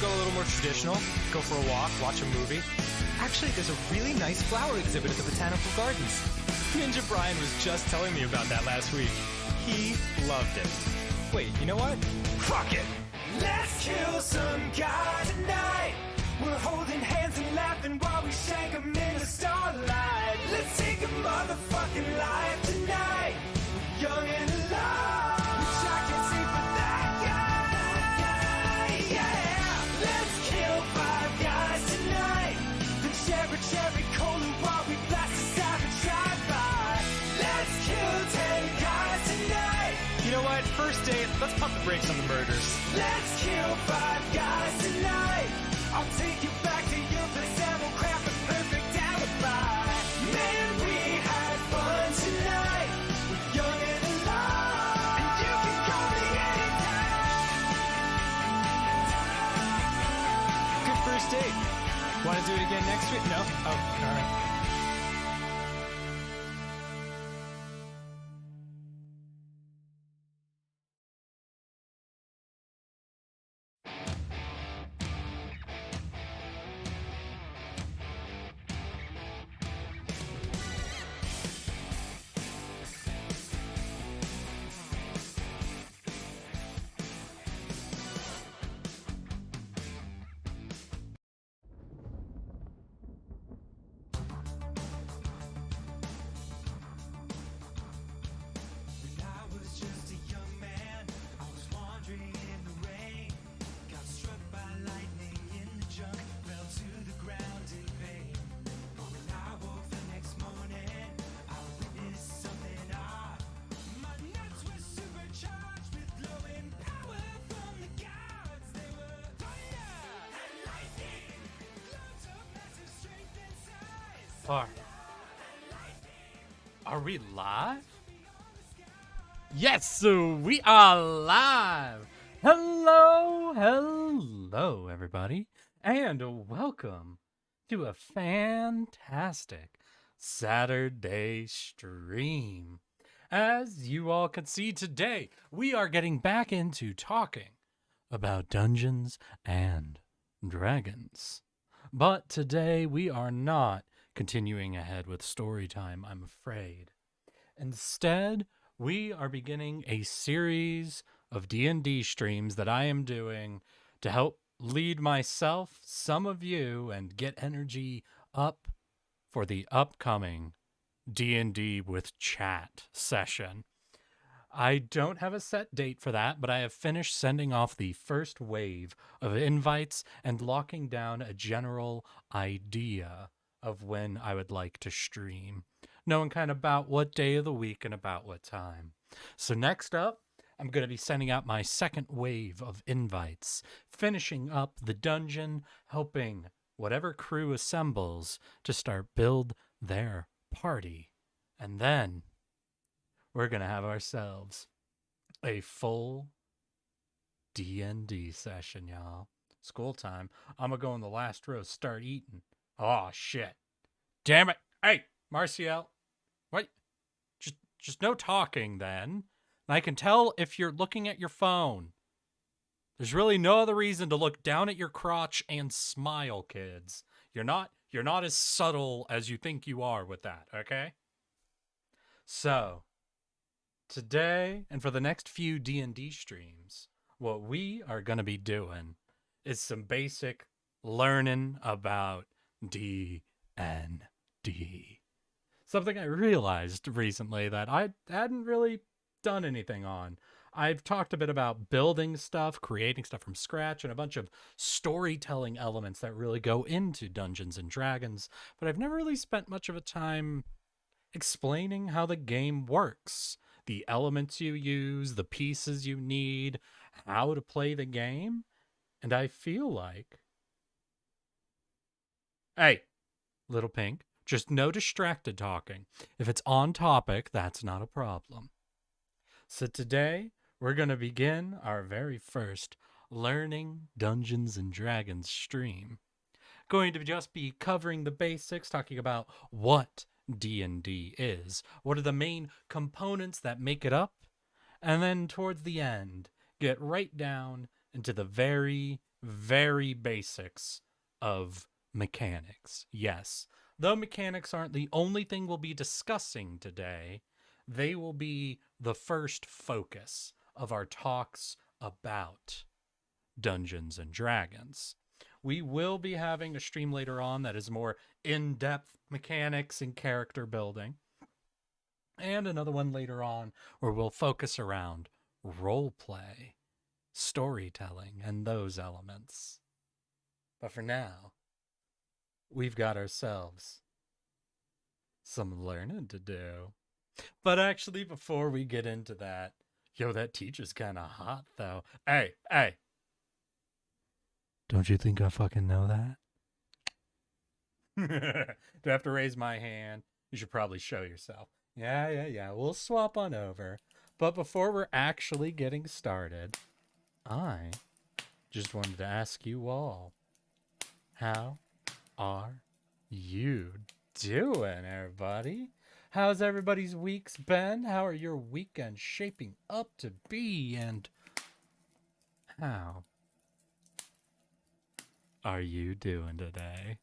go a little more traditional, go for a walk, watch a movie. Actually, there's a really nice flower exhibit at the Botanical Gardens. Ninja Brian was just telling me about that last week. He loved it. Wait, you know what? Fuck it! Let's kill some guy tonight. We're holding hands and laughing while we shank him in the starlight. Let's take a motherfucking life tonight. We're young and alive, which I can see for that guy. Yeah, let's kill 5 guys tonight. The cherry cola while we blast a savage drive-by. Let's kill 10 guys tonight. You know what? First date, let's pump the brakes on the murders. Let's kill 5 guys tonight. I'll take you back to your place and we'll craft a perfect alibi. Man, we had fun tonight. We're young and alive, and you can call me anytime. Good first date. Want to do it again next week? No? Oh, all right. Are we live? Yes, so we are live. Hello, everybody, and welcome to a fantastic Saturday stream. As you all can see today, we are getting back into talking about Dungeons and Dragons. But today we are not continuing ahead with story time, I'm afraid. Instead, we are beginning a series of D&D streams that I am doing to help lead myself, some of you, and get energy up for the upcoming D&D with chat session. I don't have a set date for that, but I have finished sending off the first wave of invites and locking down a general idea of when I would like to stream, knowing kind of about what day of the week and about what time. So next up, I'm going to be sending out my second wave of invites, finishing up the dungeon, helping whatever crew assembles to start build their party. And then we're going to have ourselves a full D&D session, y'all. School time. I'm going to go in the last row, start eating. Oh, shit. Damn it. Hey, Marciel. What? Just no talking then. And I can tell if you're looking at your phone. There's really no other reason to look down at your crotch and smile, kids. You're not as subtle as you think you are with that, okay? So, today and for the next few D&D streams, what we are going to be doing is some basic learning about D&D. Something I realized recently that I hadn't really done anything on. I've talked a bit about building stuff, creating stuff from scratch, and a bunch of storytelling elements that really go into Dungeons and Dragons, but I've never really spent much of a time explaining how the game works, the elements you use, the pieces you need, how to play the game, and I feel like... Hey, Little Pink, just no distracted talking. If it's on topic, that's not a problem. So today, we're going to begin our very first Learning Dungeons and Dragons stream. Going to just be covering the basics, talking about what D&D is, what are the main components that make it up, and then towards the end, get right down into the very, very basics of mechanics. Yes, though mechanics aren't the only thing we'll be discussing today, they will be the first focus of our talks about Dungeons and Dragons. We will be having a stream later on that is more in-depth mechanics and character building, and another one later on where we'll focus around role play, storytelling, and those elements. But for now, we've got ourselves some learning to do. But actually, before we get into that, yo, that teacher's kind of hot, though. Hey, hey. Don't you think I fucking know that? Do I have to raise my hand? You should probably show yourself. Yeah. We'll swap on over. But before we're actually getting started, I just wanted to ask you all, how are you doing, everybody? How's everybody's weeks been? How are your weekends shaping up to be? And how are you doing today?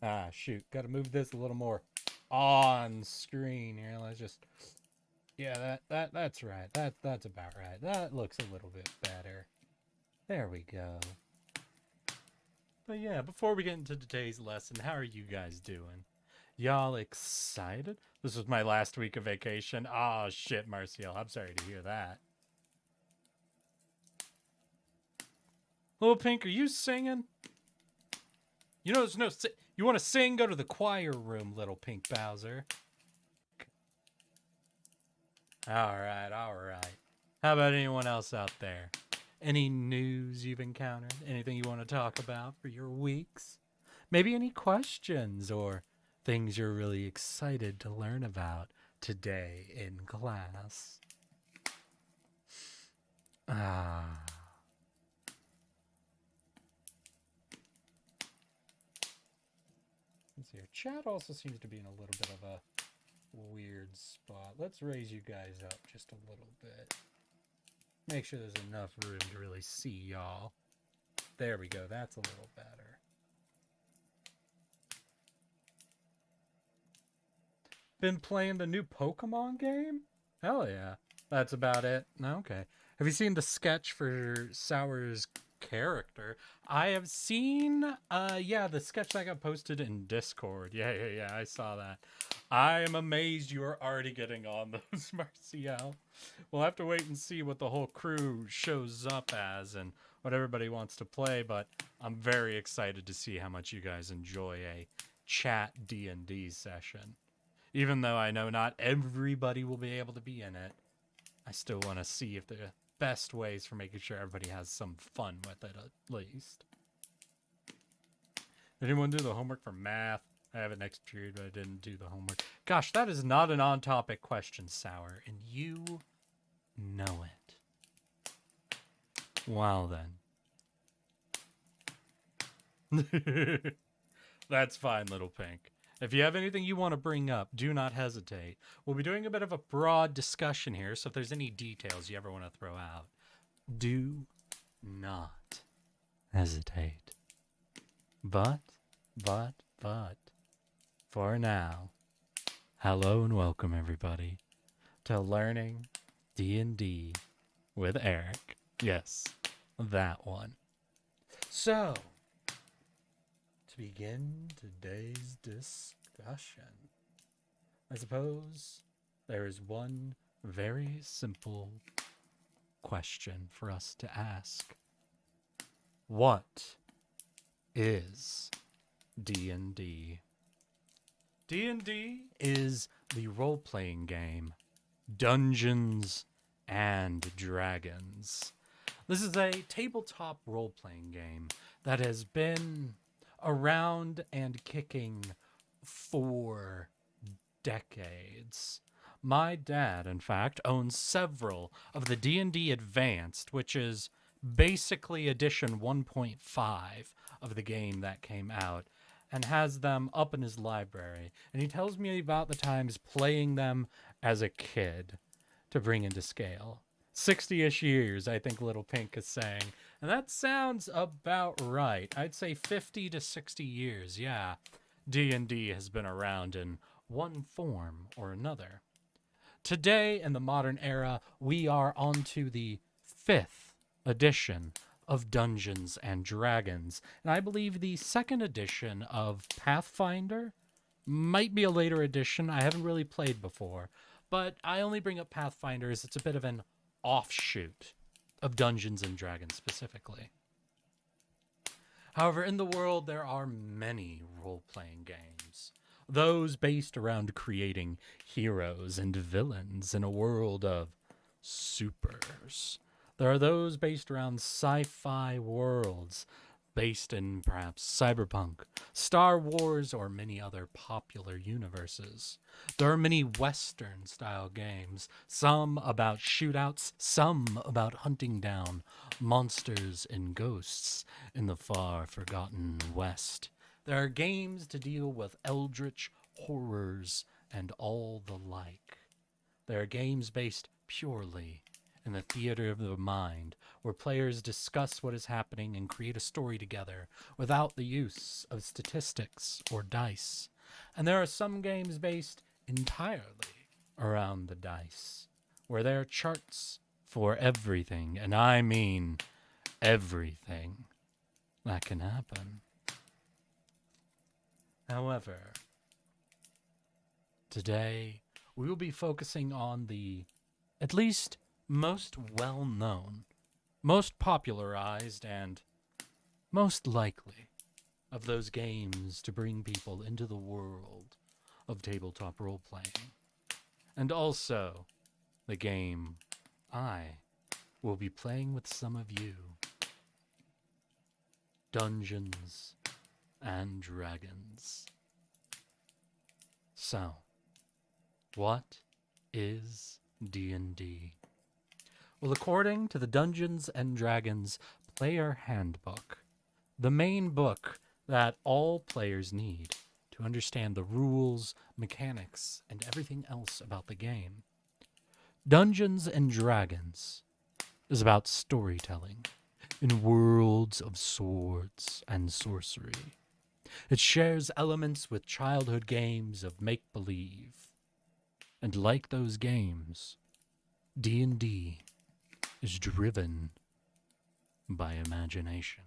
Ah, shoot. Got to move this a little more on screen here. Let's just... Yeah, that's right. That's about right. That looks a little bit better. There we go. But yeah, before we get into today's lesson, how are you guys doing? Y'all excited? This was my last week of vacation. Oh, shit, Marcial. I'm sorry to hear that. Little Pink, are you singing? You know, there's no... You want to sing? Go to the choir room, Little Pink Bowser. All right. How about anyone else out there? Any news you've encountered? Anything you want to talk about for your weeks? Maybe any questions or things you're really excited to learn about today in class? Ah. Let's see here. Chat also seems to be in a little bit of a weird spot. Let's raise you guys up just a little bit. Make sure there's enough room to really see y'all. There we go. That's a little better. Been playing the new Pokemon game? Hell yeah. That's about it. Okay. Have you seen the sketch for Sour's character? I have seen, the sketch that got posted in Discord. Yeah, I saw that. I am amazed you are already getting on those, Marcial. We'll have to wait and see what the whole crew shows up as and what everybody wants to play, but I'm very excited to see how much you guys enjoy a chat D&D session. Even though I know not everybody will be able to be in it, I still want to see if the best ways for making sure everybody has some fun with it at least. Did anyone do the homework for math? I have it next period, but I didn't do the homework. Gosh, that is not an on-topic question, Sour, and you know it. Well then. That's fine, Little Pink. If you have anything you want to bring up, do not hesitate. We'll be doing a bit of a broad discussion here, so if there's any details you ever want to throw out, do not hesitate. But, for now, hello and welcome everybody to Learning D&D with Eric. Yes, that one. So, to begin today's discussion, I suppose there is one very simple question for us to ask. What is D&D? D&D is the role-playing game Dungeons and Dragons. This is a tabletop role-playing game that has been around and kicking for decades. My dad, in fact, owns several of the D&D Advanced, which is basically edition 1.5 of the game that came out, and has them up in his library. And he tells me about the times playing them as a kid to bring into scale. 60-ish years, I think Little Pink is saying. And that sounds about right. I'd say 50 to 60 years, yeah. D&D has been around in one form or another. Today, in the modern era, we are on to the 5th edition of Dungeons and Dragons. And I believe the 2nd edition of Pathfinder might be a later edition. I haven't really played before. But I only bring up Pathfinder as it's a bit of an offshoot of Dungeons and Dragons specifically. However, in the world, there are many role-playing games. Those based around creating heroes and villains in a world of supers. There are those based around sci-fi worlds, based in perhaps cyberpunk, Star Wars, or many other popular universes. There are many Western-style games, some about shootouts, some about hunting down monsters and ghosts in the far forgotten West. There are games to deal with eldritch horrors and all the like. There are games based purely in the theater of the mind, where players discuss what is happening and create a story together without the use of statistics or dice. And there are some games based entirely around the dice, where there are charts for everything, and I mean everything that can happen. However, today we will be focusing on the, at least, most well-known, most popularized, and most likely of those games to bring people into the world of tabletop role-playing. And also, the game I will be playing with some of you. Dungeons and Dragons. So, what is D&D? Well, according to the Dungeons and Dragons Player Handbook, the main book that all players need to understand the rules, mechanics, and everything else about the game, Dungeons and Dragons is about storytelling in worlds of swords and sorcery. It shares elements with childhood games of make-believe. And like those games, D&D is driven by imagination.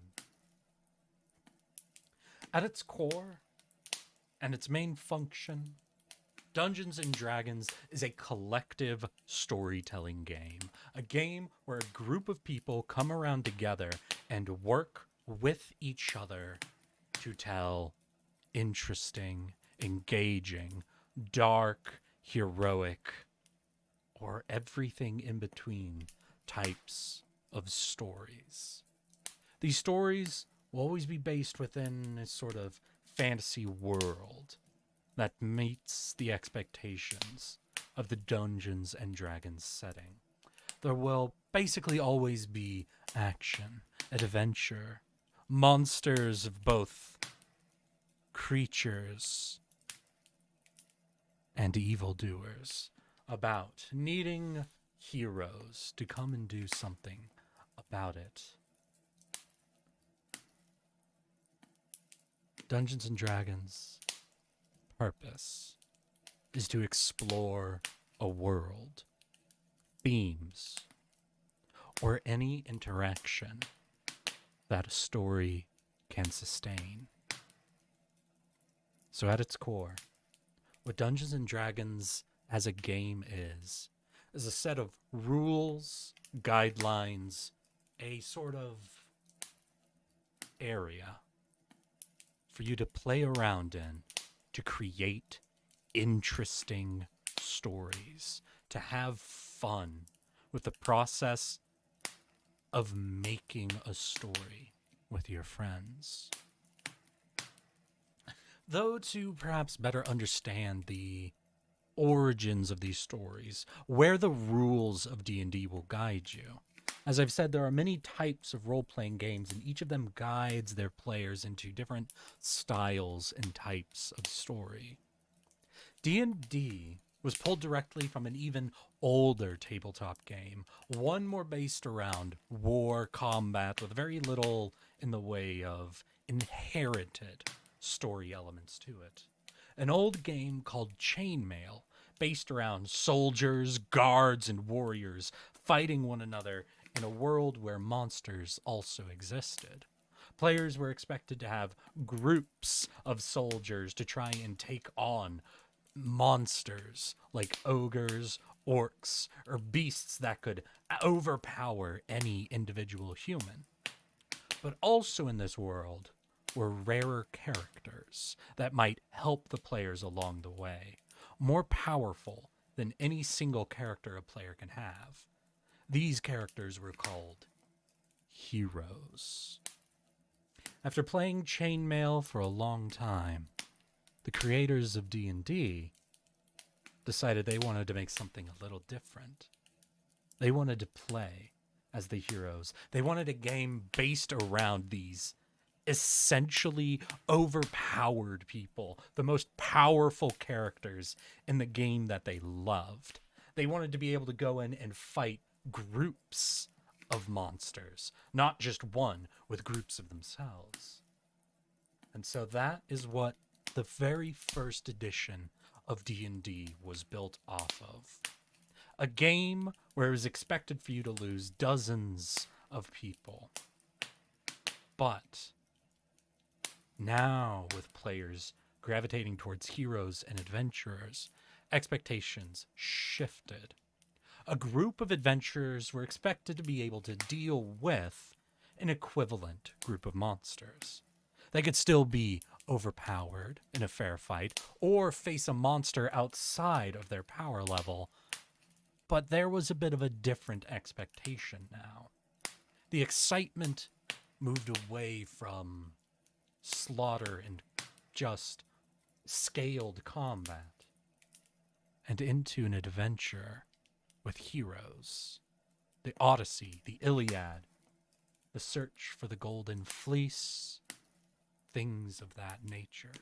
At its core and its main function, Dungeons and Dragons is a collective storytelling game. A game where a group of people come around together and work with each other to tell interesting, engaging, dark, heroic, or everything in between types of stories. These stories will always be based within a sort of fantasy world that meets the expectations of the Dungeons and Dragons setting. There will basically always be action, adventure, monsters of both creatures and evildoers, about needing heroes to come and do something about it. Dungeons and Dragons' purpose is to explore a world, themes, or any interaction that a story can sustain. So at its core, what Dungeons and Dragons as a game is a set of rules, guidelines, a sort of area for you to play around in, to create interesting stories, to have fun with the process of making a story with your friends. Though to perhaps better understand the origins of these stories, where the rules of D&D will guide you. As I've said, there are many types of role-playing games, and each of them guides their players into different styles and types of story. D&D was pulled directly from an even older tabletop game, one more based around war combat with very little in the way of inherited story elements to it. An old game called Chainmail, based around soldiers, guards, and warriors fighting one another in a world where monsters also existed. Players were expected to have groups of soldiers to try and take on monsters like ogres, orcs, or beasts that could overpower any individual human. But also in this world were rarer characters that might help the players along the way, more powerful than any single character a player can have. These characters were called heroes. After playing Chainmail for a long time, the creators of D&D decided they wanted to make something a little different. They wanted to play as the heroes. They wanted a game based around these essentially overpowered people, the most powerful characters in the game that they loved. They wanted to be able to go in and fight groups of monsters, not just one with groups of themselves. And so that is what the very first edition of D&D was built off of. A game where it was expected for you to lose dozens of people. But now, with players gravitating towards heroes and adventurers, expectations shifted. A group of adventurers were expected to be able to deal with an equivalent group of monsters. They could still be overpowered in a fair fight or face a monster outside of their power level, but there was a bit of a different expectation now. The excitement moved away from slaughter and just scaled combat and into an adventure with heroes. The Odyssey, the Iliad, the search for the Golden Fleece, things of that nature.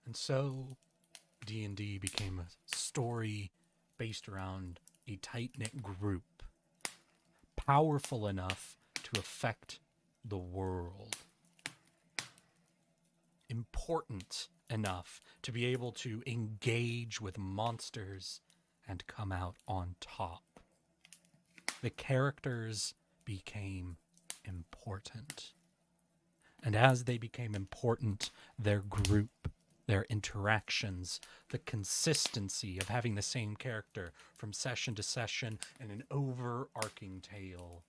And so D&D became a story based around a tight-knit group, powerful enough to affect the world, important enough to be able to engage with monsters and come out on top. The characters became important. And as they became important, their group, their interactions, the consistency of having the same character from session to session, and an overarching tale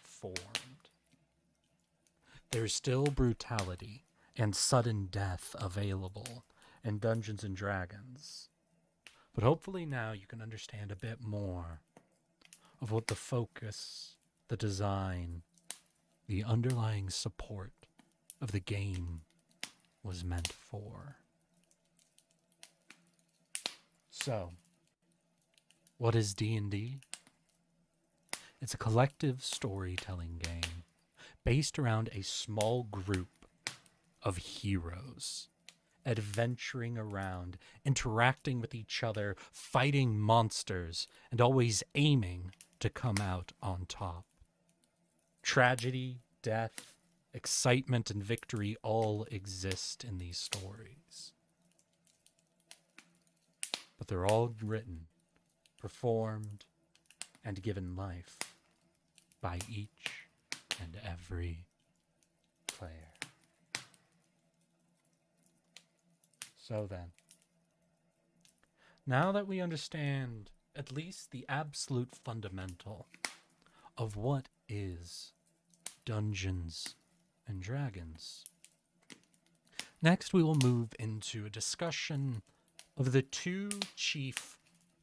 formed. There's still brutality and sudden death available in Dungeons and Dragons. But hopefully now you can understand a bit more of what the focus, the design, the underlying support of the game was meant for. So, what is D&D? It's a collective storytelling game based around a small group of heroes, adventuring around, interacting with each other, fighting monsters, and always aiming to come out on top. Tragedy, death, excitement, and victory all exist in these stories. But they're all written, performed, and given life by each and every player. So then, now that we understand at least the absolute fundamental of what is Dungeons and Dragons, next we will move into a discussion of the two chief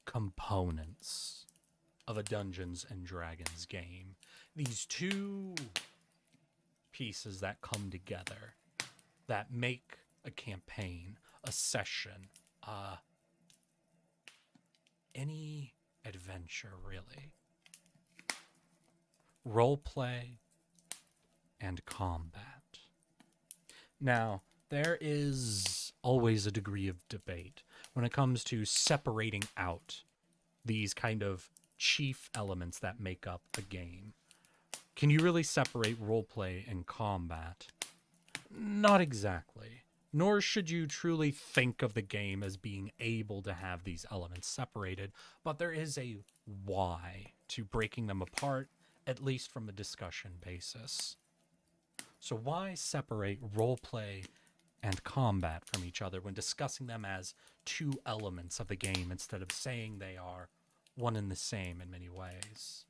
components of a Dungeons and Dragons game. These two pieces that come together, that make a campaign, a session, any adventure really. Roleplay and combat. Now, there is always a degree of debate when it comes to separating out these kind of chief elements that make up a game. Can you really separate roleplay and combat? Not exactly. Nor should you truly think of the game as being able to have these elements separated, but there is a why to breaking them apart, at least from a discussion basis. So why separate roleplay and combat from each other when discussing them as two elements of the game instead of saying they are one and the same in many ways?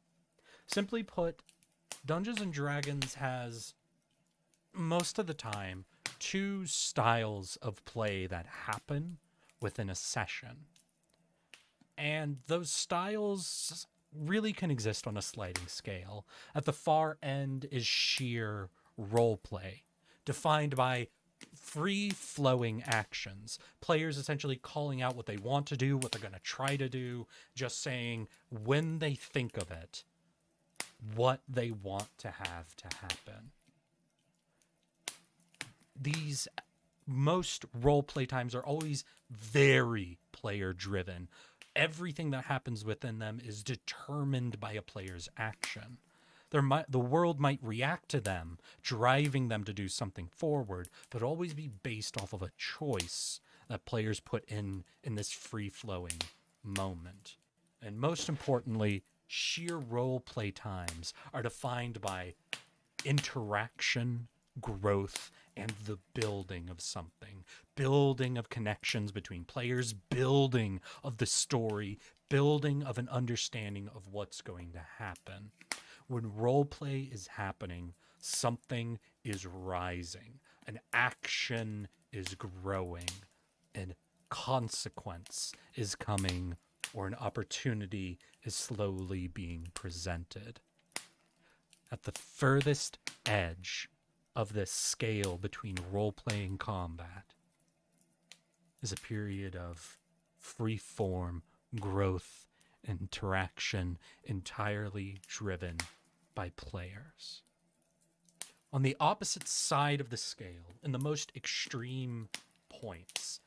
Simply put, Dungeons and Dragons has, most of the time, two styles of play that happen within a session. And those styles really can exist on a sliding scale. At the far end is sheer roleplay, defined by free-flowing actions. Players essentially calling out what they want to do, what they're going to try to do, just saying when they think of it, what they want to have to happen. These most roleplay times are always very player-driven. Everything that happens within them is determined by a player's action. The world might react to them, driving them to do something forward, but always be based off of a choice that players put in this free-flowing moment. And most importantly, sheer roleplay times are defined by interaction, growth, and the building of something. Building of connections between players, building of the story, building of an understanding of what's going to happen. When roleplay is happening, something is rising, an action is growing, and consequence is coming, or an opportunity is slowly being presented. At the furthest edge of this scale between roleplay and combat is a period of free-form growth, interaction, entirely driven by players. On the opposite side of the scale, in the most extreme points,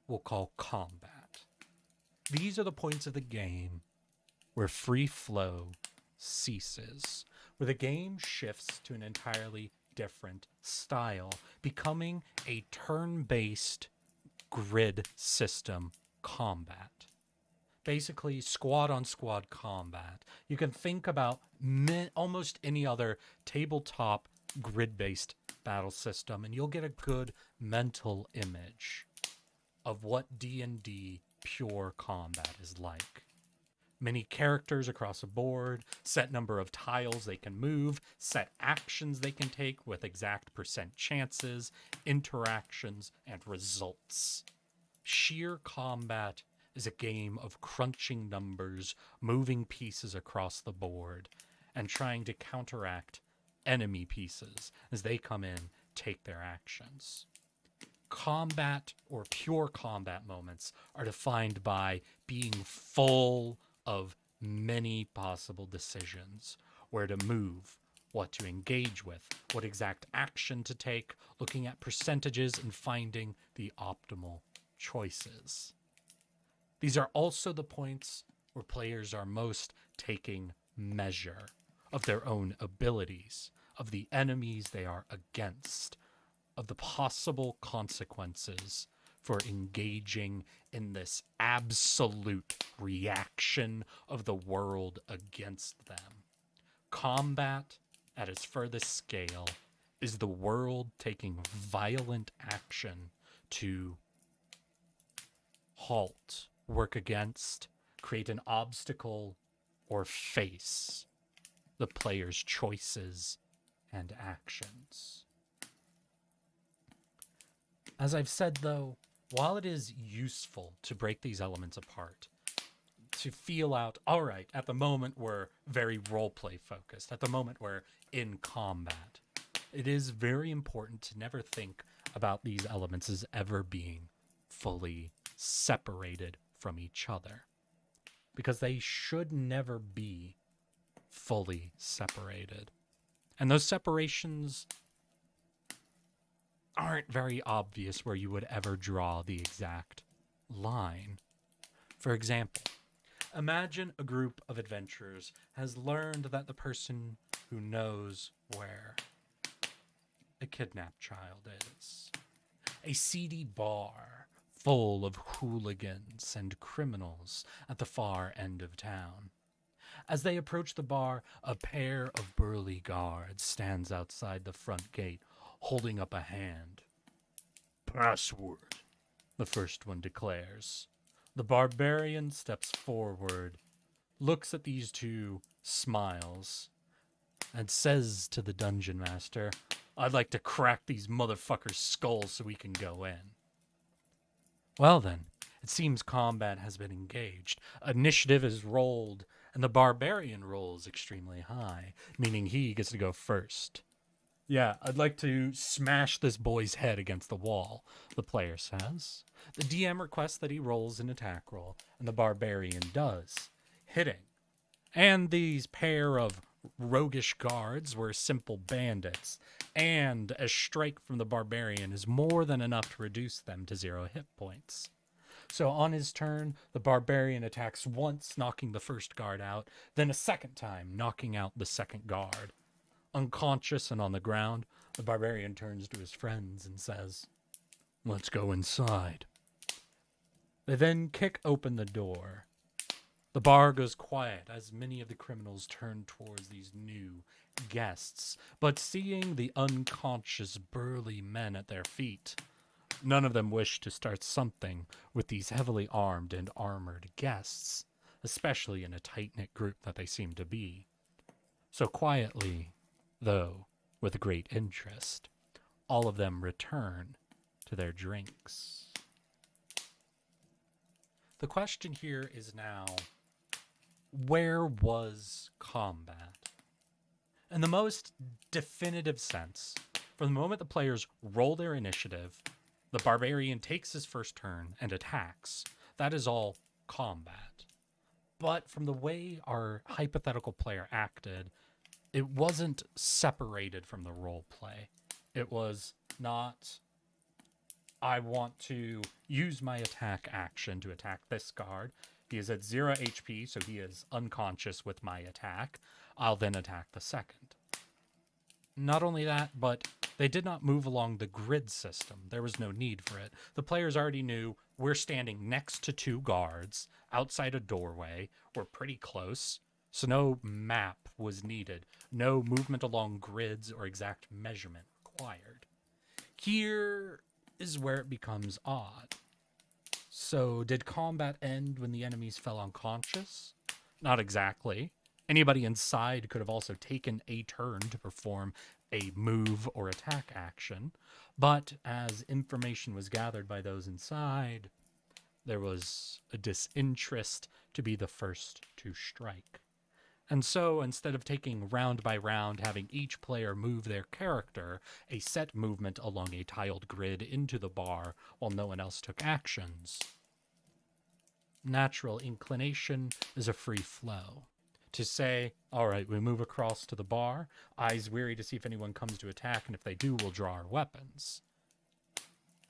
we'll call combat. These are the points of the game where free flow ceases, where the game shifts to an entirely different style, becoming a turn-based grid system combat. Basically, squad-on-squad combat. You can think about almost any other tabletop grid-based battle system, and you'll get a good mental image of what D&D pure combat is like. Many characters across the board, set number of tiles they can move, set actions they can take with exact percent chances, interactions, and results. Sheer combat is a game of crunching numbers, moving pieces across the board, and trying to counteract enemy pieces as they come in, take their actions. Combat or pure combat moments are defined by being full of many possible decisions, where to move, what to engage with, what exact action to take, looking at percentages and finding the optimal choices. These are also the points where players are most taking measure of their own abilities, of the enemies they are against, of the possible consequences for engaging in this absolute reaction of the world against them. Combat, at its furthest scale, is the world taking violent action to halt, work against, create an obstacle, or face the player's choices and actions. As I've said, though, while it is useful to break these elements apart, to feel out, all right, at the moment we're very roleplay focused, at the moment we're in combat, it is very important to never think about these elements as ever being fully separated from each other, because they should never be fully separated. And those separations aren't very obvious where you would ever draw the exact line. For example, imagine a group of adventurers has learned that the person who knows where a kidnapped child is. A seedy bar full of hooligans and criminals at the far end of town. As they approach the bar, a pair of burly guards stands outside the front gate, holding up a hand. Password, the first one declares. The barbarian steps forward, looks at these two, smiles, and says to the dungeon master, I'd like to crack these motherfuckers' skulls so we can go in. Well then, it seems combat has been engaged. Initiative is rolled, and the barbarian rolls extremely high, meaning he gets to go first. Yeah, I'd like to smash this boy's head against the wall, the player says. The DM requests that he rolls an attack roll, and the barbarian does, hitting. And these pair of roguish guards were simple bandits, and a strike from the barbarian is more than enough to reduce them to 0 hit points. So on his turn, the barbarian attacks once, knocking the first guard out, then a second time, knocking out the second guard. Unconscious and on the ground, the barbarian turns to his friends and says, Let's go inside. They then kick open the door. The bar goes quiet as many of the criminals turn towards these new guests, but seeing the unconscious burly men at their feet, none of them wish to start something with these heavily armed and armored guests, especially in a tight-knit group that they seem to be. So quietly, though with great interest, all of them return to their drinks. The question here is now, where was combat? In the most definitive sense, from the moment the players roll their initiative, the barbarian takes his first turn and attacks. That is all combat. But from the way our hypothetical player acted, it wasn't separated from the role play. It was not, I want to use my attack action to attack this guard. He is at 0 HP, so he is unconscious with my attack. I'll then attack the second. Not only that, but they did not move along the grid system. There was no need for it. The players already knew we're standing next to two guards outside a doorway. We're pretty close, so no map was needed. No movement along grids or exact measurement required. Here is where it becomes odd. So did combat end when the enemies fell unconscious? Not exactly. Anybody inside could have also taken a turn to perform a move or attack action, but as information was gathered by those inside, there was a disinterest to be the first to strike. And so, instead of taking round by round, having each player move their character, a set movement along a tiled grid into the bar while no one else took actions, natural inclination is a free flow. To say, all right, we move across to the bar, eyes weary to see if anyone comes to attack, and if they do, we'll draw our weapons.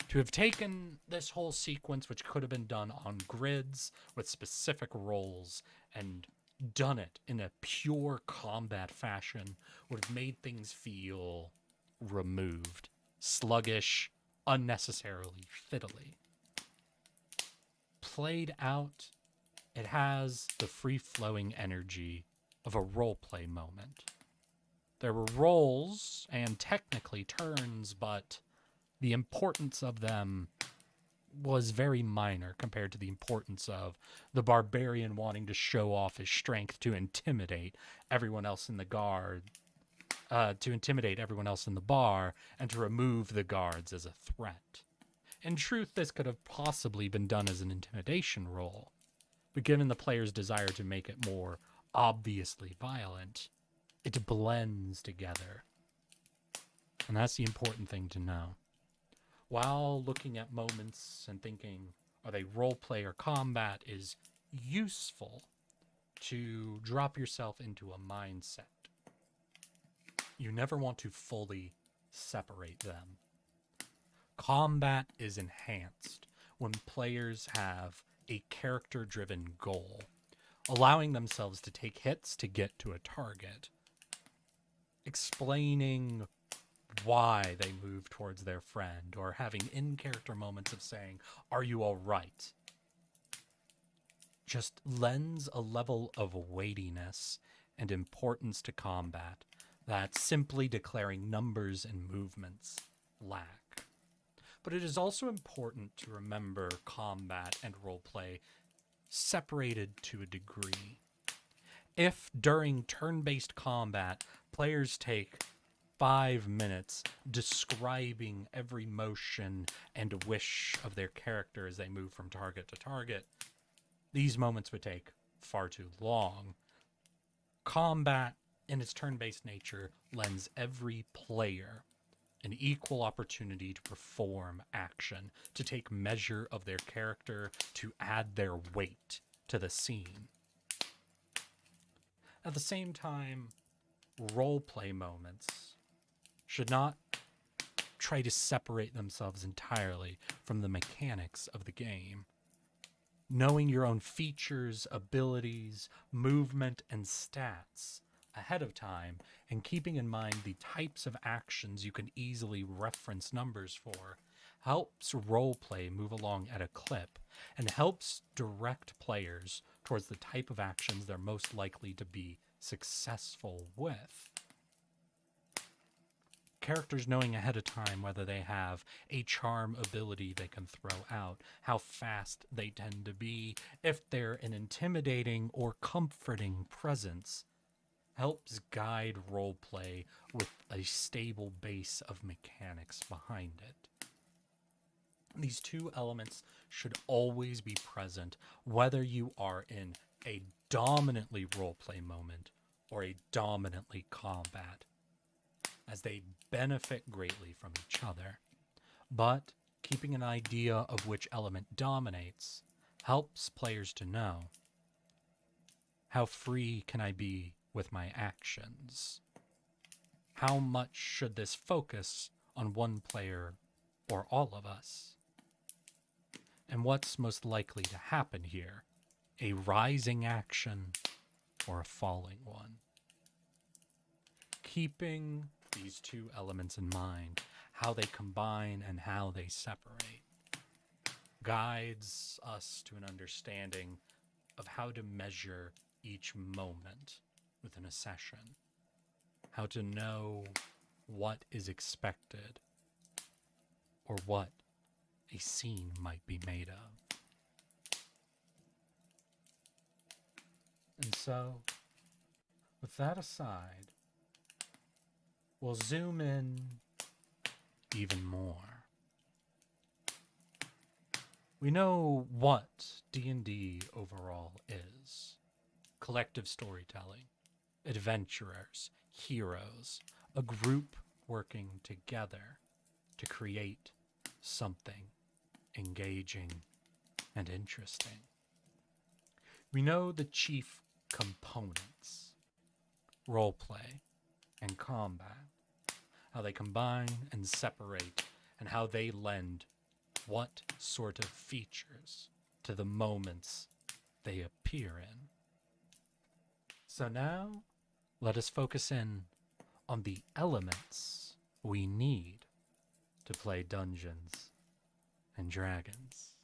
To have taken this whole sequence, which could have been done on grids with specific roles, and done it in a pure combat fashion, would have made things feel removed, sluggish, unnecessarily fiddly. Played out, it has the free-flowing energy of a roleplay moment. There were rolls and technically turns, but the importance of them was very minor compared to the importance of the barbarian wanting to show off his strength to intimidate everyone else in the guard, to intimidate everyone else in the bar, and to remove the guards as a threat. In truth, this could have possibly been done as an intimidation roll, but given the player's desire to make it more obviously violent, it blends together. And that's the important thing to know. While looking at moments and thinking, are they roleplay or combat, is useful to drop yourself into a mindset. You never want to fully separate them. Combat is enhanced when players have a character-driven goal, allowing themselves to take hits to get to a target, explaining why they move towards their friend, or having in-character moments of saying, "Are you all right?" Just lends a level of weightiness and importance to combat that simply declaring numbers and movements lack. But it is also important to remember combat and roleplay separated to a degree. If during turn-based combat, players take 5 minutes describing every motion and wish of their character as they move from target to target, these moments would take far too long. Combat, in its turn-based nature, lends every player an equal opportunity to perform action, to take measure of their character, to add their weight to the scene. At the same time, roleplay moments should not try to separate themselves entirely from the mechanics of the game. Knowing your own features, abilities, movement, and stats ahead of time, and keeping in mind the types of actions you can easily reference numbers for, helps roleplay move along at a clip and helps direct players towards the type of actions they're most likely to be successful with. Characters knowing ahead of time whether they have a charm ability they can throw out, how fast they tend to be, if they're an intimidating or comforting presence, helps guide roleplay with a stable base of mechanics behind it. These two elements should always be present, whether you are in a dominantly roleplay moment or a dominantly combat, as they benefit greatly from each other. But keeping an idea of which element dominates helps players to know, how free can I be with my actions? How much should this focus on one player or all of us? And what's most likely to happen here? A rising action or a falling one? Keeping these two elements in mind, how they combine and how they separate, guides us to an understanding of how to measure each moment within a session, how to know what is expected or what a scene might be made of. And so, with that aside, we'll zoom in even more. We know what D&D overall is. Collective storytelling, adventurers, heroes, a group working together to create something engaging and interesting. We know the chief components: roleplay and combat, how they combine and separate, and how they lend what sort of features to the moments they appear in. So now, let us focus in on the elements we need to play Dungeons and Dragons.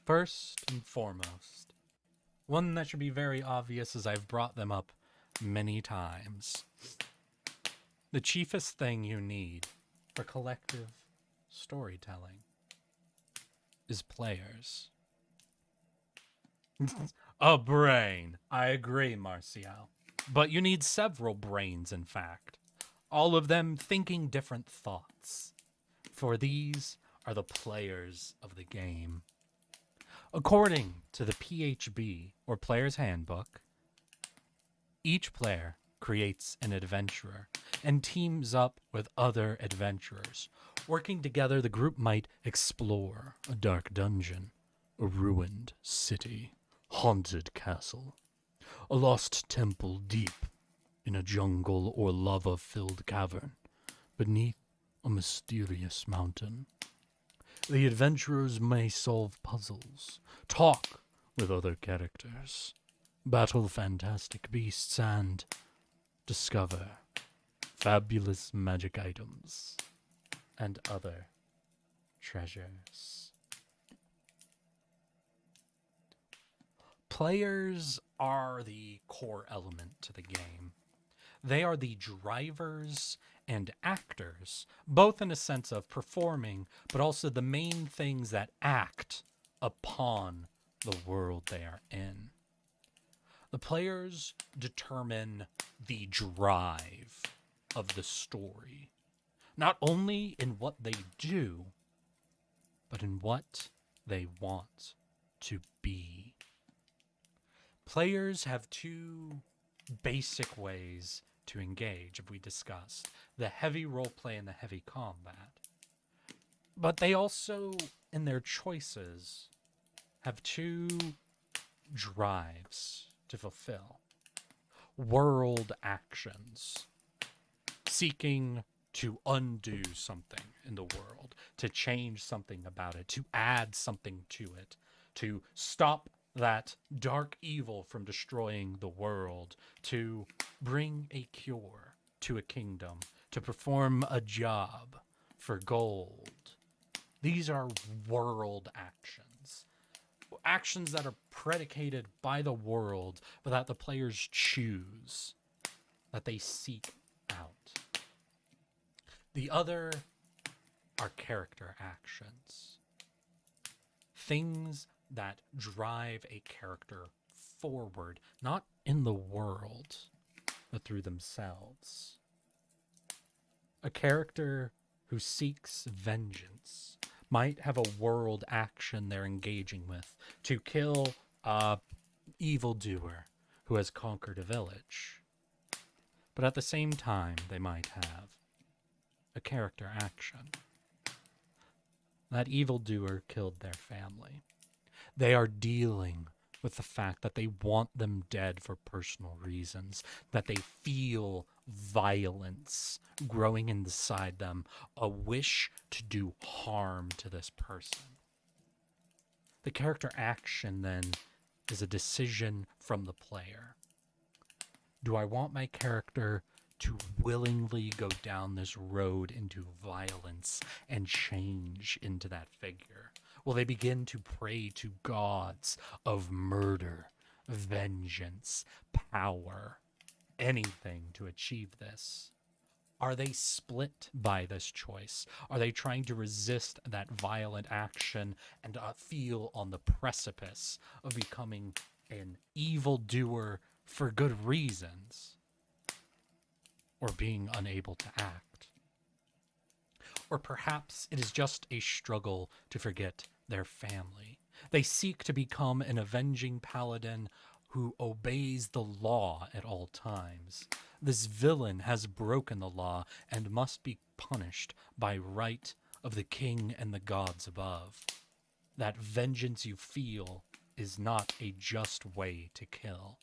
First and foremost, one that should be very obvious as I've brought them up many times. The chiefest thing you need for collective storytelling is players. A brain. I agree, Marcial. But you need several brains, in fact. All of them thinking different thoughts. For these are the players of the game. According to the PHB, or Player's Handbook, each player creates an adventurer and teams up with other adventurers. Working together, the group might explore a dark dungeon, a ruined city, haunted castle, a lost temple deep in a jungle or lava-filled cavern, Beneath a mysterious mountain, the adventurers may solve puzzles, talk with other characters, battle fantastic beasts, and discover fabulous magic items and other treasures. Players are the core element to the game. They are the drivers and actors, both in a sense of performing, but also the main things that act upon the world they are in. The players determine the drive of the story, not only in what they do, but in what they want to be. Players have two basic ways to engage, if we discussed the heavy roleplay and the heavy combat. But they also, in their choices, have two drives to fulfill. World actions, seeking to undo something in the world, to change something about it, to add something to it, to stop that dark evil from destroying the world, to bring a cure to a kingdom, to perform a job for gold. These are world actions. Actions that are predicated by the world, but that the players choose, that they seek out. The other are character actions. Things that drive a character forward, not in the world, but through themselves. A character who seeks vengeance might have a world action they're engaging with to kill a evildoer who has conquered a village. But at the same time, they might have a character action. That evildoer killed their family. They are dealing with the fact that they want them dead for personal reasons, that they feel violence growing inside them, a wish to do harm to this person. The character action, then, is a decision from the player. Do I want my character to willingly go down this road into violence and change into that figure? Will they begin to pray to gods of murder, vengeance, power, anything to achieve this? Are they split by this choice? Are they trying to resist that violent action and feel on the precipice of becoming an evildoer for good reasons? Or being unable to act? Or perhaps it is just a struggle to forget their family. They seek to become an avenging paladin who obeys the law at all times. This villain has broken the law and must be punished by right of the king and the gods above. That vengeance you feel is not a just way to kill.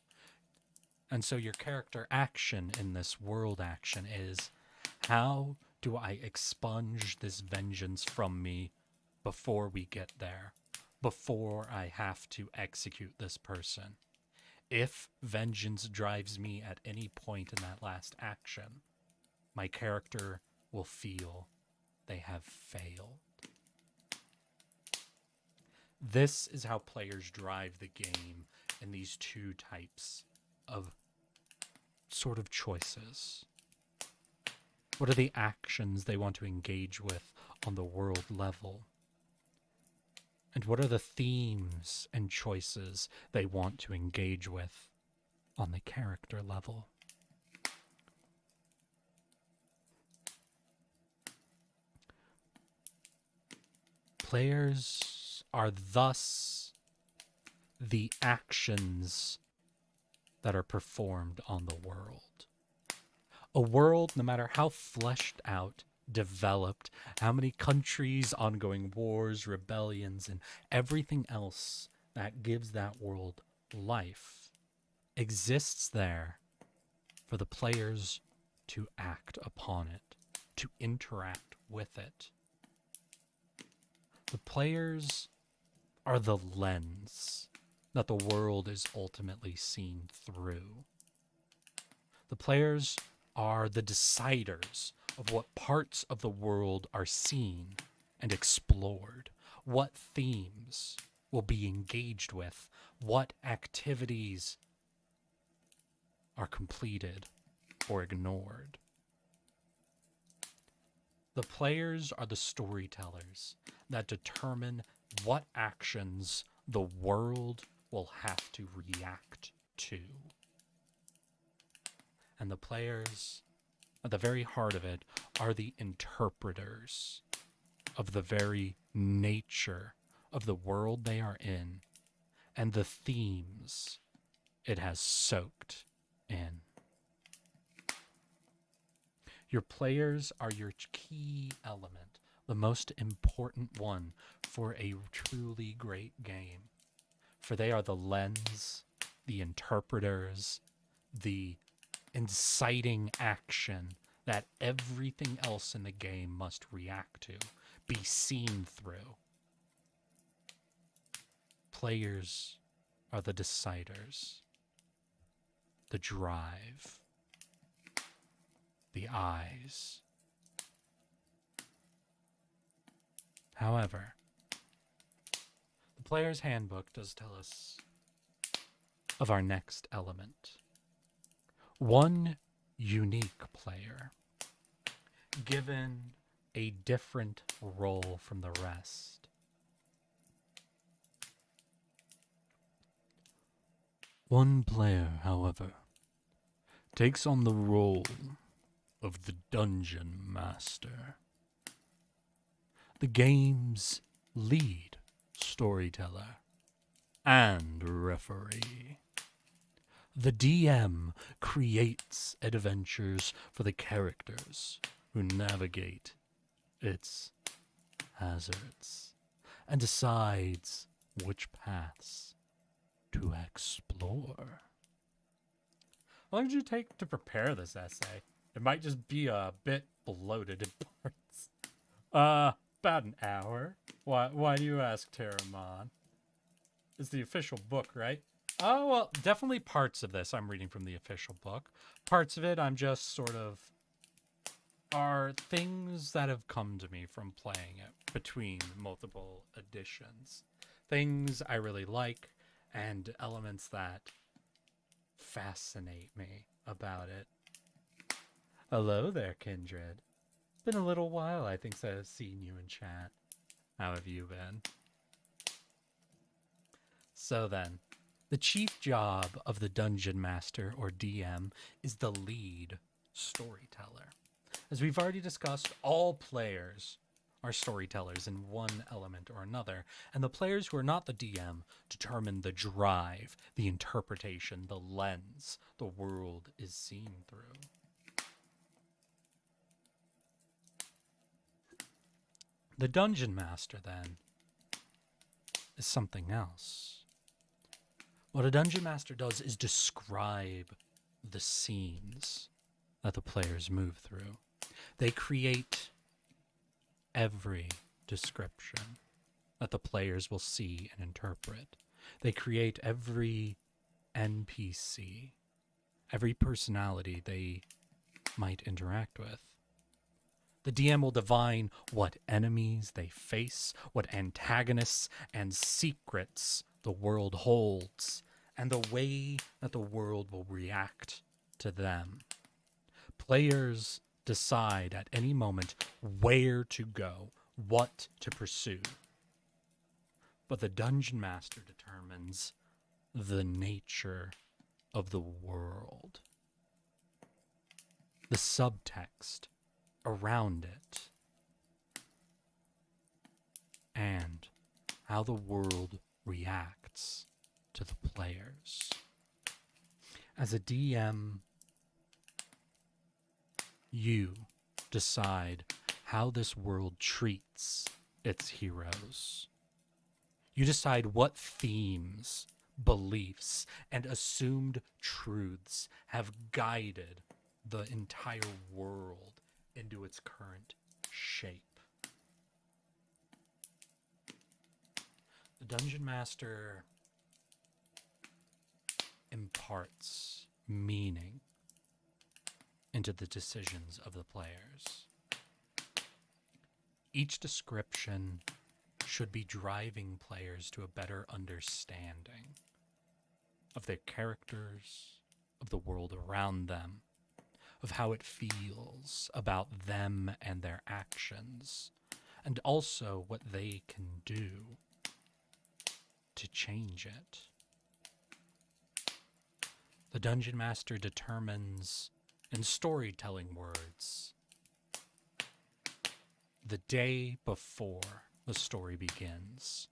And so your character action in this world action is, how do I expunge this vengeance from me before we get there, before I have to execute this person? If vengeance drives me at any point in that last action, my character will feel they have failed. This is how players drive the game in these two types of sort of choices. What are the actions they want to engage with on the world level? And what are the themes and choices they want to engage with on the character level? Players are thus the actions that are performed on the world. A world, no matter how fleshed out, developed, how many countries, ongoing wars, rebellions, and everything else that gives that world life, exists there for the players to act upon it, to interact with it. The players are the lens that the world is ultimately seen through. The players are the deciders of what parts of the world are seen and explored, what themes will be engaged with, what activities are completed or ignored. The players are the storytellers that determine what actions the world will have to react to. And the players, at the very heart of it, are the interpreters of the very nature of the world they are in and the themes it has soaked in. Your players are your key element, the most important one for a truly great game. For they are the lens, the interpreters, the inciting action that everything else in the game must react to, be seen through. Players are the deciders, the drive, the eyes. However, the player's handbook does tell us of our next element. One unique player, given a different role from the rest. One player, however, takes on the role of the Dungeon Master, the game's lead storyteller and referee. The DM creates adventures for the characters who navigate its hazards and decides which paths to explore. How long did you take to prepare this essay? It might just be a bit bloated in parts. About an hour. Why do you ask, Terramon? It's the official book, right? Oh, well, definitely parts of this I'm reading from the official book. Parts of it I'm just sort of are things that have come to me from playing it between multiple editions. Things I really like and elements that fascinate me about it. Hello there, Kindred. Been a little while, I think, since I've seen you in chat. How have you been? So then, the chief job of the Dungeon Master, or DM, is the lead storyteller. As we've already discussed, all players are storytellers in one element or another, and the players who are not the DM determine the drive, the interpretation, the lens the world is seen through. The Dungeon Master, then, is something else. What a Dungeon Master does is describe the scenes that the players move through. They create every description that the players will see and interpret. They create every NPC, every personality they might interact with. The DM will divine what enemies they face, what antagonists and secrets the world holds, and the way that the world will react to them. Players decide at any moment where to go, what to pursue. But the Dungeon Master determines the nature of the world, the subtext around it, and how the world reacts to the players. As a DM, you decide how this world treats its heroes. You decide what themes, beliefs, and assumed truths have guided the entire world into its current shape. The Dungeon Master imparts meaning into the decisions of the players. Each description should be driving players to a better understanding of their characters, of the world around them, of how it feels about them and their actions, and also what they can do to change it. The Dungeon Master determines, in storytelling words, the day before the story begins.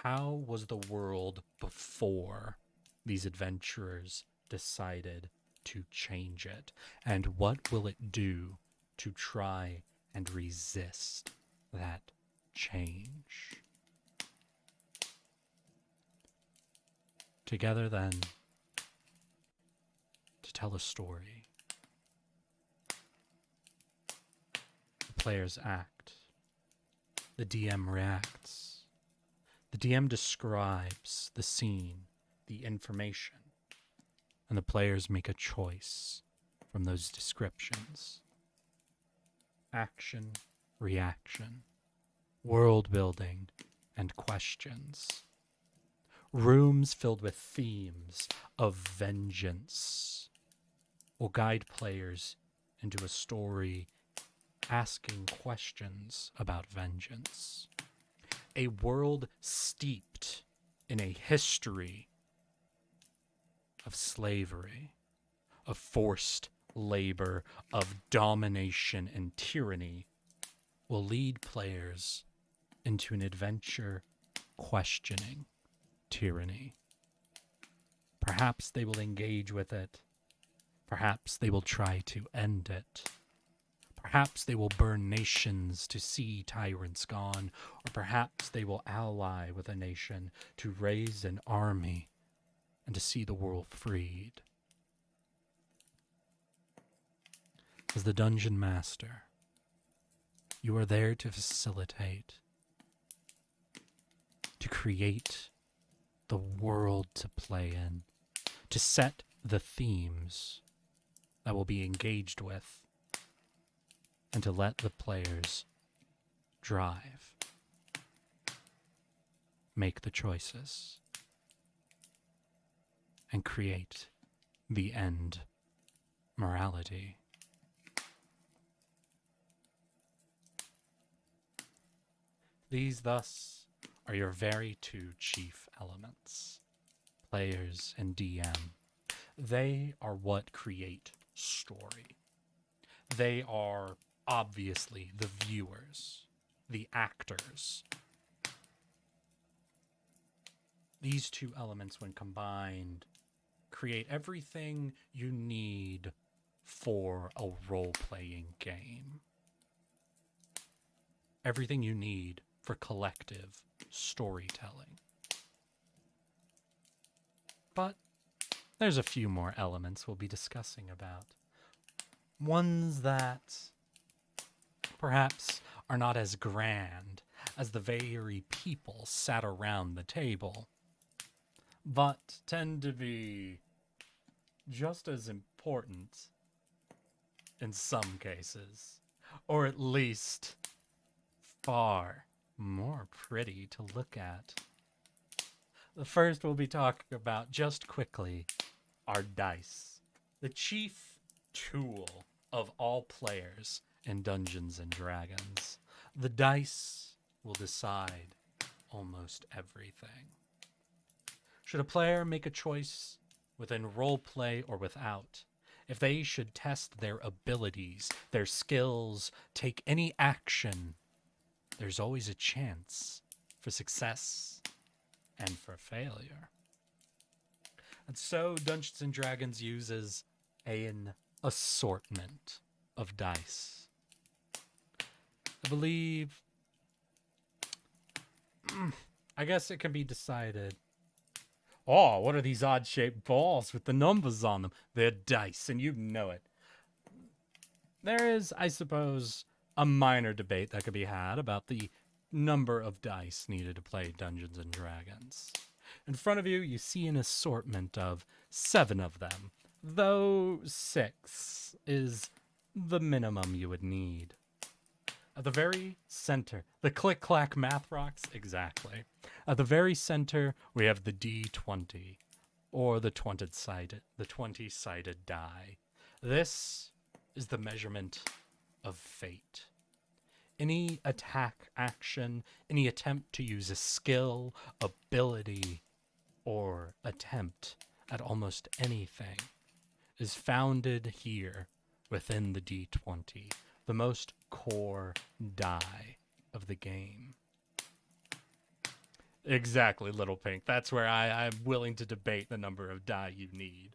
How was the world before these adventurers decided to change it? And what will it do to try and resist that change? Together, then, to tell a story. The players act. The DM reacts. The DM describes the scene, the information, and the players make a choice from those descriptions. Action, reaction, world building, and questions. Rooms filled with themes of vengeance will guide players into a story asking questions about vengeance. A world steeped in a history of slavery, of forced labor, of domination and tyranny will lead players into an adventure questioning tyranny. Perhaps they will engage with it. Perhaps they will try to end it. Perhaps they will burn nations to see tyrants gone, or perhaps they will ally with a nation to raise an army and to see the world freed. As the Dungeon Master, you are there to facilitate, to create the world to play in, to set the themes that will be engaged with, and to let the players drive, make the choices, and create the end morality. These, thus, are your very two chief elements, players and DM. They are what create story. They are obviously the viewers, the actors. These two elements, when combined, create everything you need for a role-playing game. Everything you need for collective storytelling. But there's a few more elements we'll be discussing about. Ones that perhaps are not as grand as the very people sat around the table, but tend to be just as important in some cases, or at least far more pretty to look at. The first we'll be talking about, just quickly, are dice. The chief tool of all players in Dungeons and Dragons. The dice will decide almost everything. Should a player make a choice within roleplay or without, if they should test their abilities, their skills, take any action, there's always a chance for success and for failure. And so Dungeons and Dragons uses an assortment of dice. I believe, I guess it can be decided, oh, what are these odd-shaped balls with the numbers on them? They're dice, and you know it. There is, I suppose, a minor debate that could be had about the number of dice needed to play Dungeons and Dragons. In front of you, you see an assortment of 7 of them, though 6 is the minimum you would need. At the very center, the click-clack math rocks, exactly. At the very center, we have the D20, or the 20-sided die. This is the measurement of fate. Any attack action, any attempt to use a skill, ability, or attempt at almost anything is founded here within the D20, the most core die of the game. Exactly, Little Pink. That's where I'm willing to debate the number of die you need.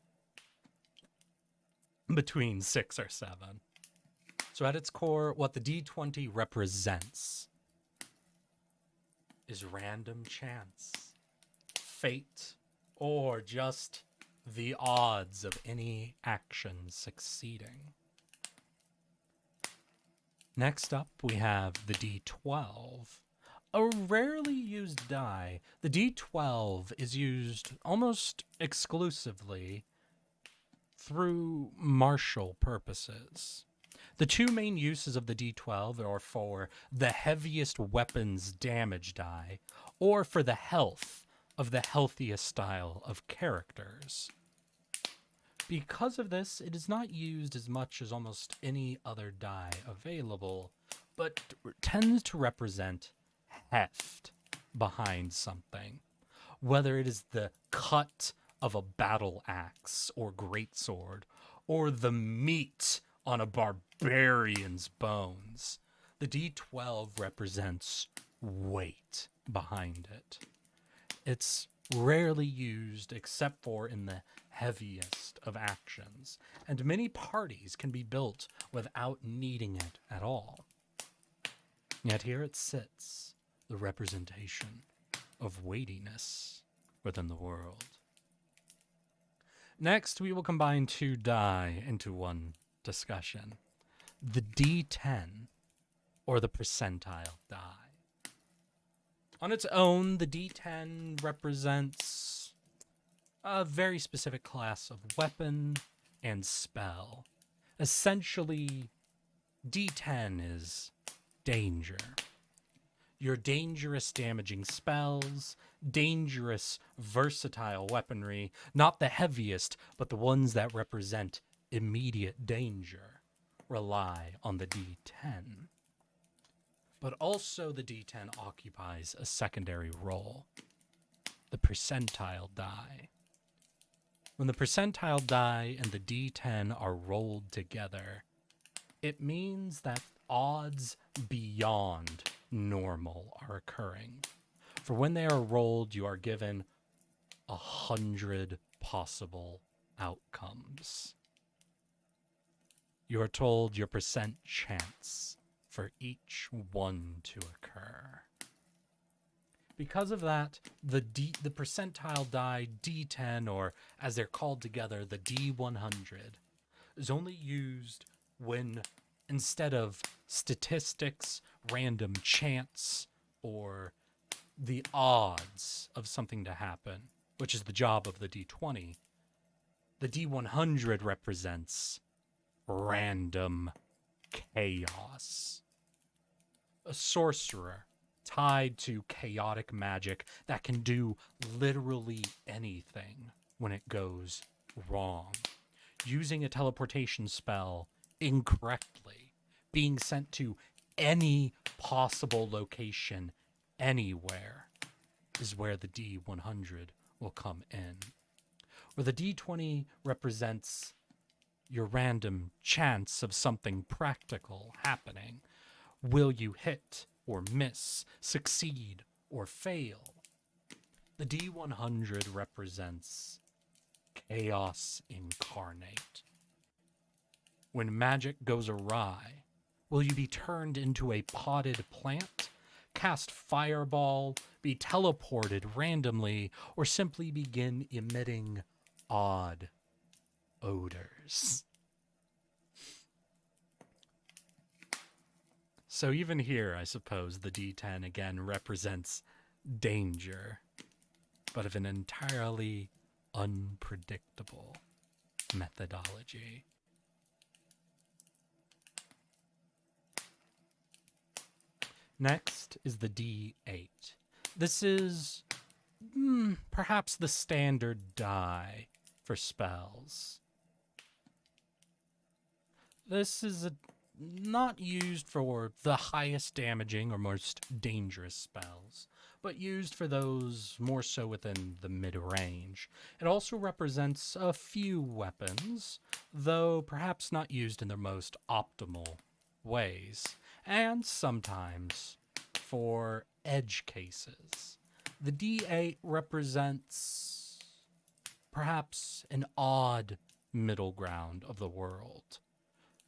Between 6 or 7. So at its core, what the D20 represents is random chance, fate, or just the odds of any action succeeding. Next up, we have the D12, a rarely used die. The D12 is used almost exclusively through martial purposes. The 2 main uses of the D12 are for the heaviest weapons damage die, or for the health of the healthiest style of characters. Because of this, it is not used as much as almost any other die available, but tends to represent heft behind something. Whether it is the cut of a battle axe or greatsword, or the meat on a barbarian's bones, the D12 represents weight behind it. It's rarely used except for in the heaviest of actions, and many parties can be built without needing it at all. Yet here it sits, the representation of weightiness within the world. Next, we will combine 2 die into one discussion. The D10, or the percentile die. On its own, the D10 represents a very specific class of weapon and spell. Essentially, D10 is danger. Your dangerous damaging spells, dangerous versatile weaponry, not the heaviest, but the ones that represent immediate danger, rely on the D10. But also the D10 occupies a secondary role, the percentile die. When the percentile die and the D10 are rolled together, it means that odds beyond normal are occurring. For when they are rolled, you are given 100 possible outcomes. You are told your percent chance for each one to occur. Because of that, the percentile die D10, or as they're called together, the D100, is only used when, instead of statistics, random chance, or the odds of something to happen, which is the job of the D20, the D100 represents random chaos. A sorcerer tied to chaotic magic that can do literally anything when it goes wrong. Using a teleportation spell incorrectly, being sent to any possible location anywhere, is where the D100 will come in. Where the D20 represents your random chance of something practical happening. Will you hit or miss, succeed or fail? The D100 represents chaos incarnate. When magic goes awry, will you be turned into a potted plant, cast fireball, be teleported randomly, or simply begin emitting odd odors? So even here, I suppose the D10 again represents danger, but of an entirely unpredictable methodology. Next is the D8. This is perhaps the standard die for spells. This is not used for the highest damaging or most dangerous spells, but used for those more so within the mid-range. It also represents a few weapons, though perhaps not used in their most optimal ways, and sometimes for edge cases. The D8 represents perhaps an odd middle ground of the world,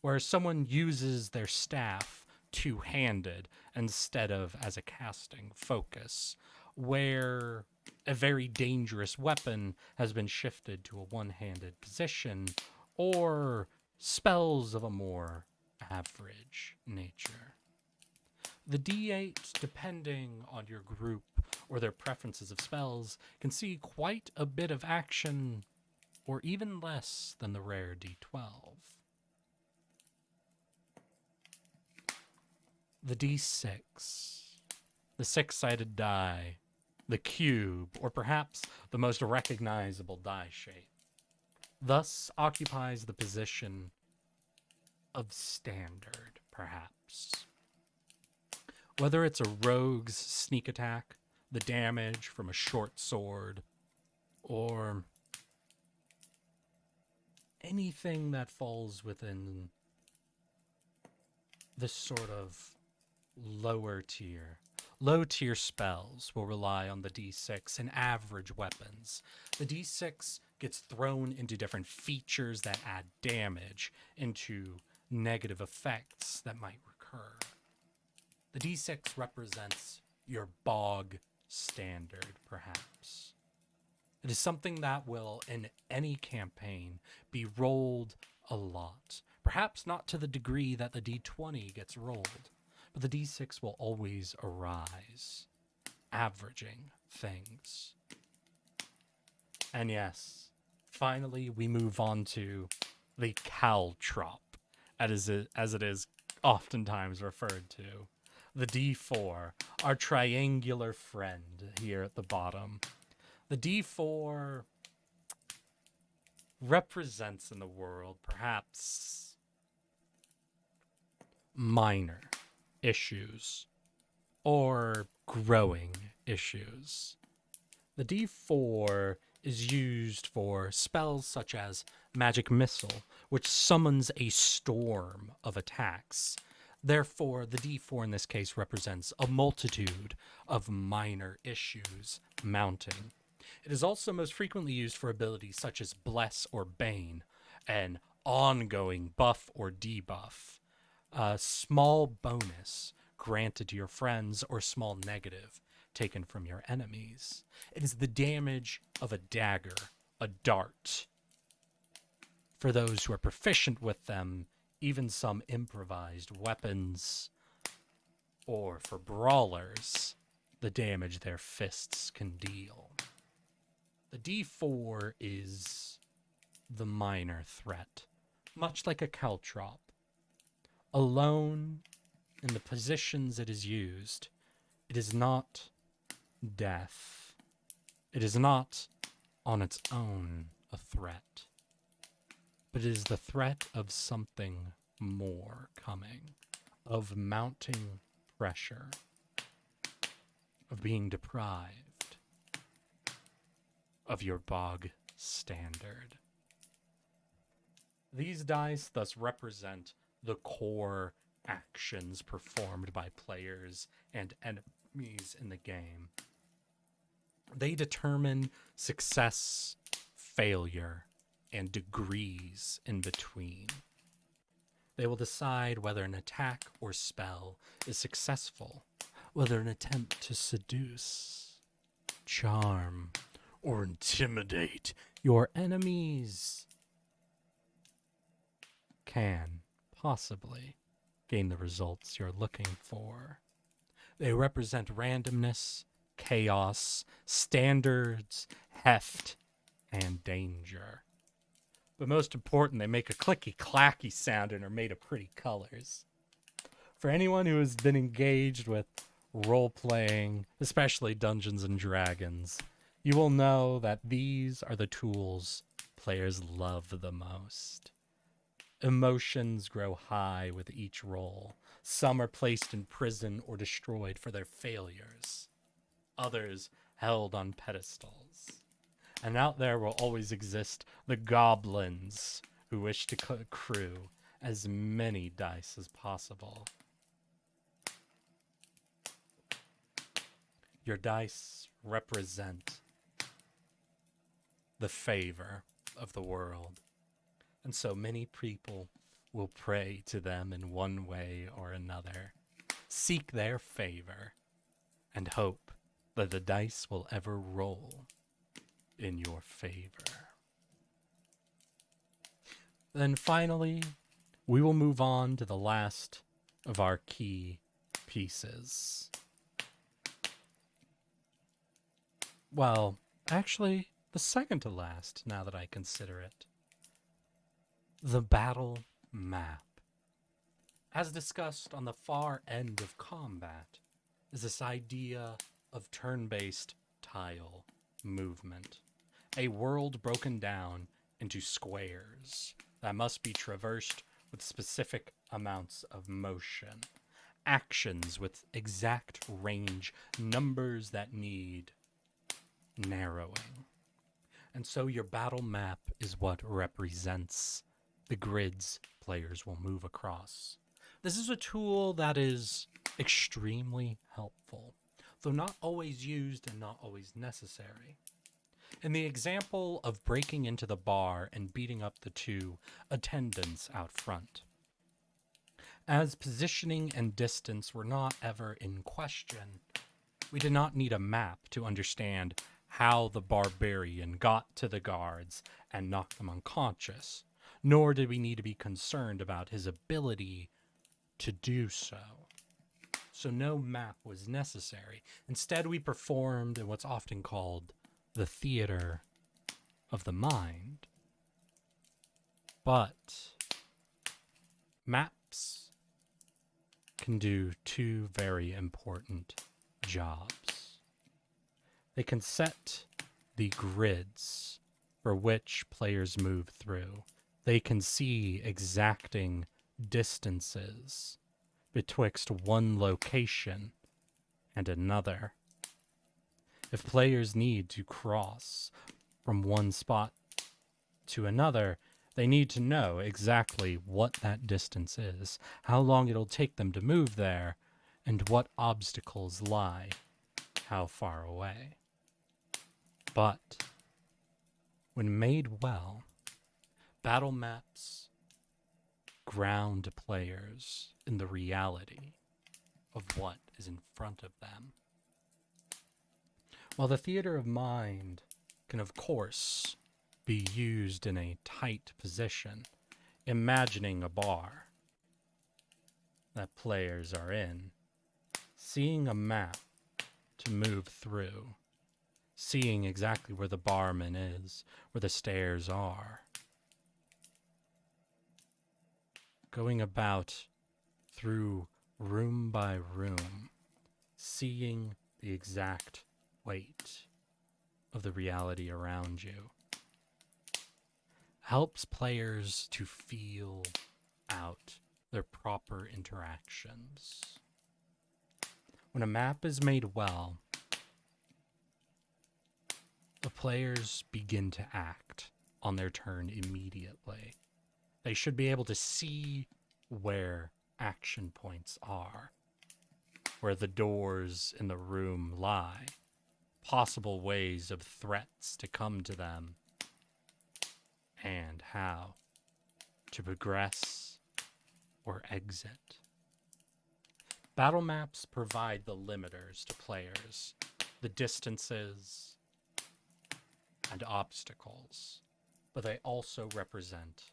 where someone uses their staff two-handed instead of as a casting focus, where a very dangerous weapon has been shifted to a one-handed position, or spells of a more average nature. The D8, depending on your group or their preferences of spells, can see quite a bit of action, or even less than the rare D12. The D6, the six-sided die, the cube, or perhaps the most recognizable die shape, thus occupies the position of standard, perhaps. Whether it's a rogue's sneak attack, the damage from a short sword, or anything that falls within this sort of lower tier. Low tier spells will rely on the D6 and average weapons. The D6 gets thrown into different features that add damage, into negative effects that might recur. The D6 represents your bog standard, perhaps. It is something that will, in any campaign, be rolled a lot. Perhaps not to the degree that the D20 gets rolled, but the D6 will always arise, averaging things. And yes, finally we move on to the caltrop, as it is oftentimes referred to. The D4, our triangular friend here at the bottom. The D4 represents in the world perhaps minor issues or growing issues. The D4 is used for spells such as Magic Missile, which summons a storm of attacks. Therefore, the D4 in this case represents a multitude of minor issues mounting. It is also most frequently used for abilities such as Bless or Bane, an ongoing buff or debuff, a small bonus granted to your friends, or small negative taken from your enemies. It is the damage of a dagger, a dart. For those who are proficient with them, even some improvised weapons, or for brawlers, the damage their fists can deal. The D4 is the minor threat, much like a caltrop. Alone, in the positions it is used, it is not death. It is not, on its own, a threat. But it is the threat of something more coming, of mounting pressure, of being deprived of your bog standard. These dice thus represent the core actions performed by players and enemies in the game. They determine success, failure, and degrees in between. They will decide whether an attack or spell is successful, whether an attempt to seduce, charm, or intimidate your enemies can possibly gain the results you're looking for. They represent randomness, chaos, standards, heft, and danger. But most important, they make a clicky-clacky sound and are made of pretty colors. For anyone who has been engaged with role-playing, especially Dungeons and Dragons, you will know that these are the tools players love the most. Emotions grow high with each roll. Some are placed in prison or destroyed for their failures. Others held on pedestals. And out there will always exist the goblins who wish to accrue as many dice as possible. Your dice represent the favor of the world. And so many people will pray to them in one way or another, seek their favor, and hope that the dice will ever roll in your favor. Then finally, we will move on to the last of our key pieces. Well, actually, the second to last, now that I consider it. The battle map. As discussed on the far end of combat, is this idea of turn-based tile movement. A world broken down into squares that must be traversed with specific amounts of motion. Actions with exact range, numbers that need narrowing. And so your battle map is what represents the grids players will move across. This is a tool that is extremely helpful, though not always used and not always necessary. In the example of breaking into the bar and beating up the two attendants out front, as positioning and distance were not ever in question, we did not need a map to understand how the barbarian got to the guards and knocked them unconscious, nor did we need to be concerned about his ability to do so. So no map was necessary. Instead, we performed in what's often called the theater of the mind. But maps can do two very important jobs. They can set the grids for which players move through. They can see exacting distances betwixt one location and another. If players need to cross from one spot to another, they need to know exactly what that distance is, how long it'll take them to move there, and what obstacles lie how far away. But when made well, battle maps ground players in the reality of what is in front of them. While the theater of mind can, of course, be used in a tight position, imagining a bar that players are in, seeing a map to move through, seeing exactly where the barman is, where the stairs are, going about through room by room, seeing the exact weight of the reality around you, helps players to feel out their proper interactions. When a map is made well, the players begin to act on their turn immediately. They should be able to see where action points are, where the doors in the room lie, possible ways of threats to come to them, and how to progress or exit. Battle maps provide the limiters to players, the distances and obstacles, but they also represent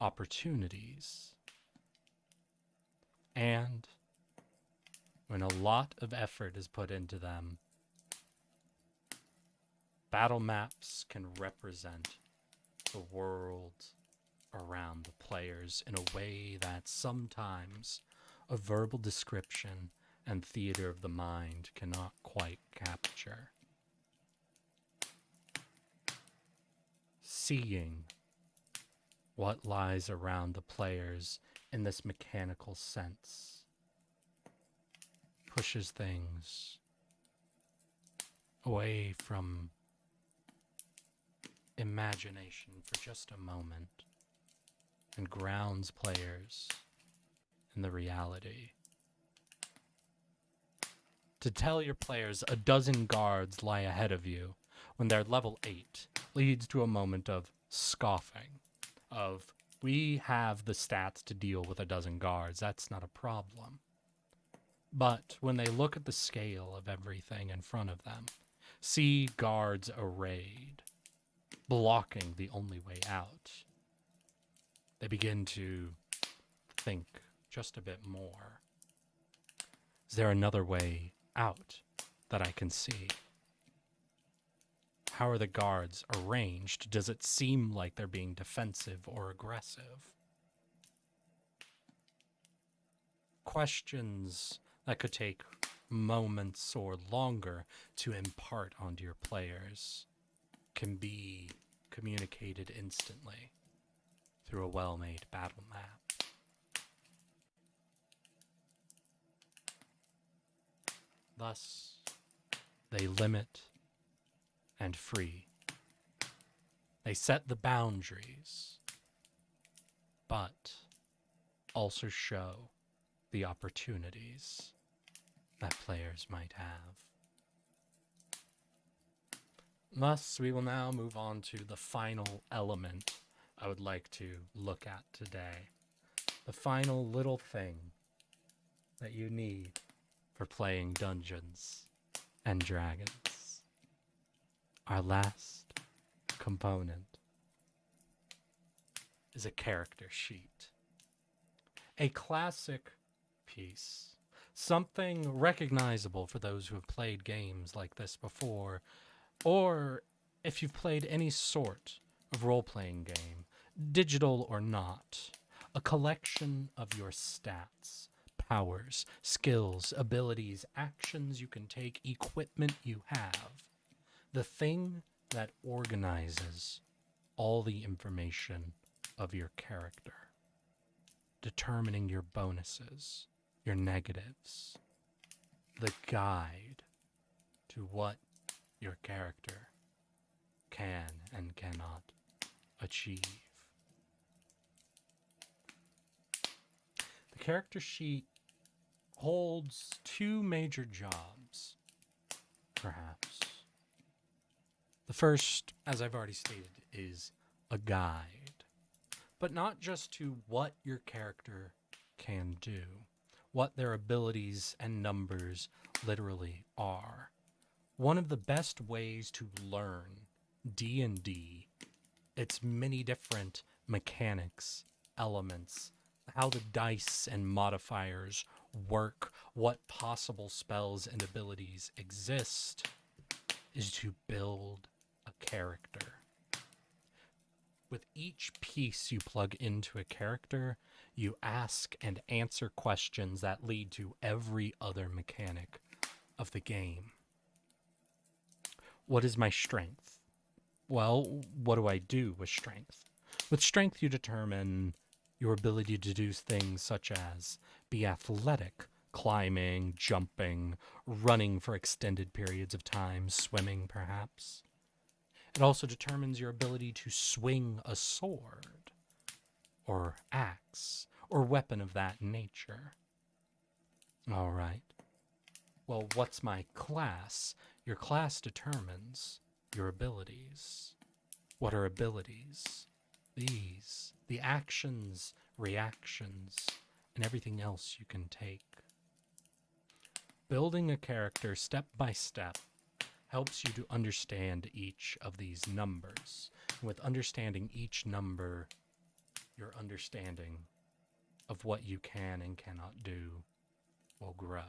opportunities. And when a lot of effort is put into them, battle maps can represent the world around the players in a way that sometimes a verbal description and theater of the mind cannot quite capture. Seeing what lies around the players in this mechanical sense pushes things away from imagination for just a moment and grounds players in the reality. To tell your players a dozen guards lie ahead of you when they're level 8 leads to a moment of scoffing, of we have the stats to deal with a dozen guards, that's not a problem. But when they look at the scale of everything in front of them, see guards arrayed, blocking the only way out, they begin to think just a bit more. Is there another way out that I can see? How are the guards arranged? Does it seem like they're being defensive or aggressive? Questions that could take moments or longer to impart onto your players can be communicated instantly through a well-made battle map. Thus, they limit and free. They set the boundaries, but also show the opportunities that players might have. Thus, we will now move on to the final element I would like to look at today. The final little thing that you need for playing Dungeons and Dragons. Our last component is a character sheet. A classic piece. Something recognizable for those who have played games like this before, or if you've played any sort of role-playing game, digital or not. A collection of your stats, powers, skills, abilities, actions you can take, equipment you have. The thing that organizes all the information of your character, determining your bonuses, your negatives, the guide to what your character can and cannot achieve. The character sheet holds two major jobs, perhaps. The first, as I've already stated, is a guide, but not just to what your character can do, what their abilities and numbers literally are. One of the best ways to learn D&D, its many different mechanics, elements, how the dice and modifiers work, what possible spells and abilities exist, is to build a character. With each piece you plug into a character, you ask and answer questions that lead to every other mechanic of the game. What is my strength? Well, what do I do with strength? With strength, you determine your ability to do things such as be athletic, climbing, jumping, running for extended periods of time, swimming perhaps. It also determines your ability to swing a sword, or axe, or weapon of that nature. All right. Well, what's my class? Your class determines your abilities. What are abilities? These, the actions, reactions, and everything else you can take. Building a character step by step helps you to understand each of these numbers. And with understanding each number, you're understanding of what you can and cannot do will grow.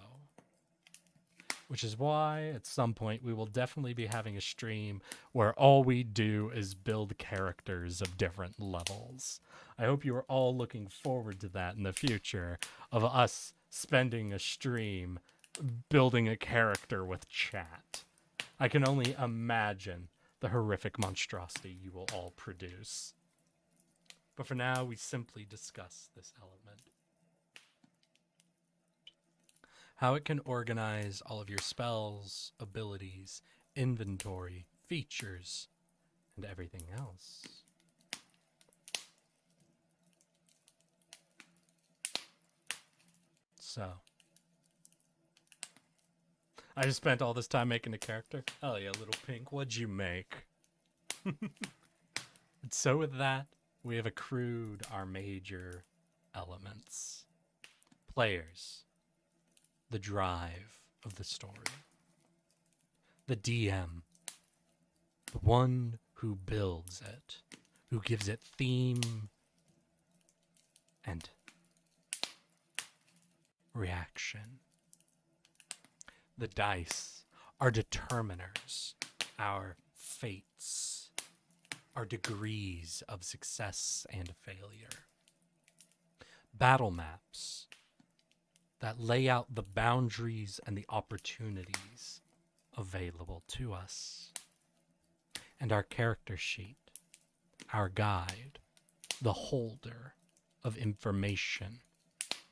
Which is why at some point we will definitely be having a stream where all we do is build characters of different levels. I hope you are all looking forward to that in the future, of us spending a stream building a character with chat. I can only imagine the horrific monstrosity you will all produce. But for now, we simply discuss this element. How it can organize all of your spells, abilities, inventory, features, and everything else. So, I just spent all this time making a character. Hell yeah, little pink, what'd you make? And so with that, we have accrued our major elements. Players. The drive of the story. The DM. The one who builds it. Who gives it theme and reaction. The dice. Our determiners. Our fates. Our degrees of success and failure. Battle maps that lay out the boundaries and the opportunities available to us. And our character sheet, our guide, the holder of information,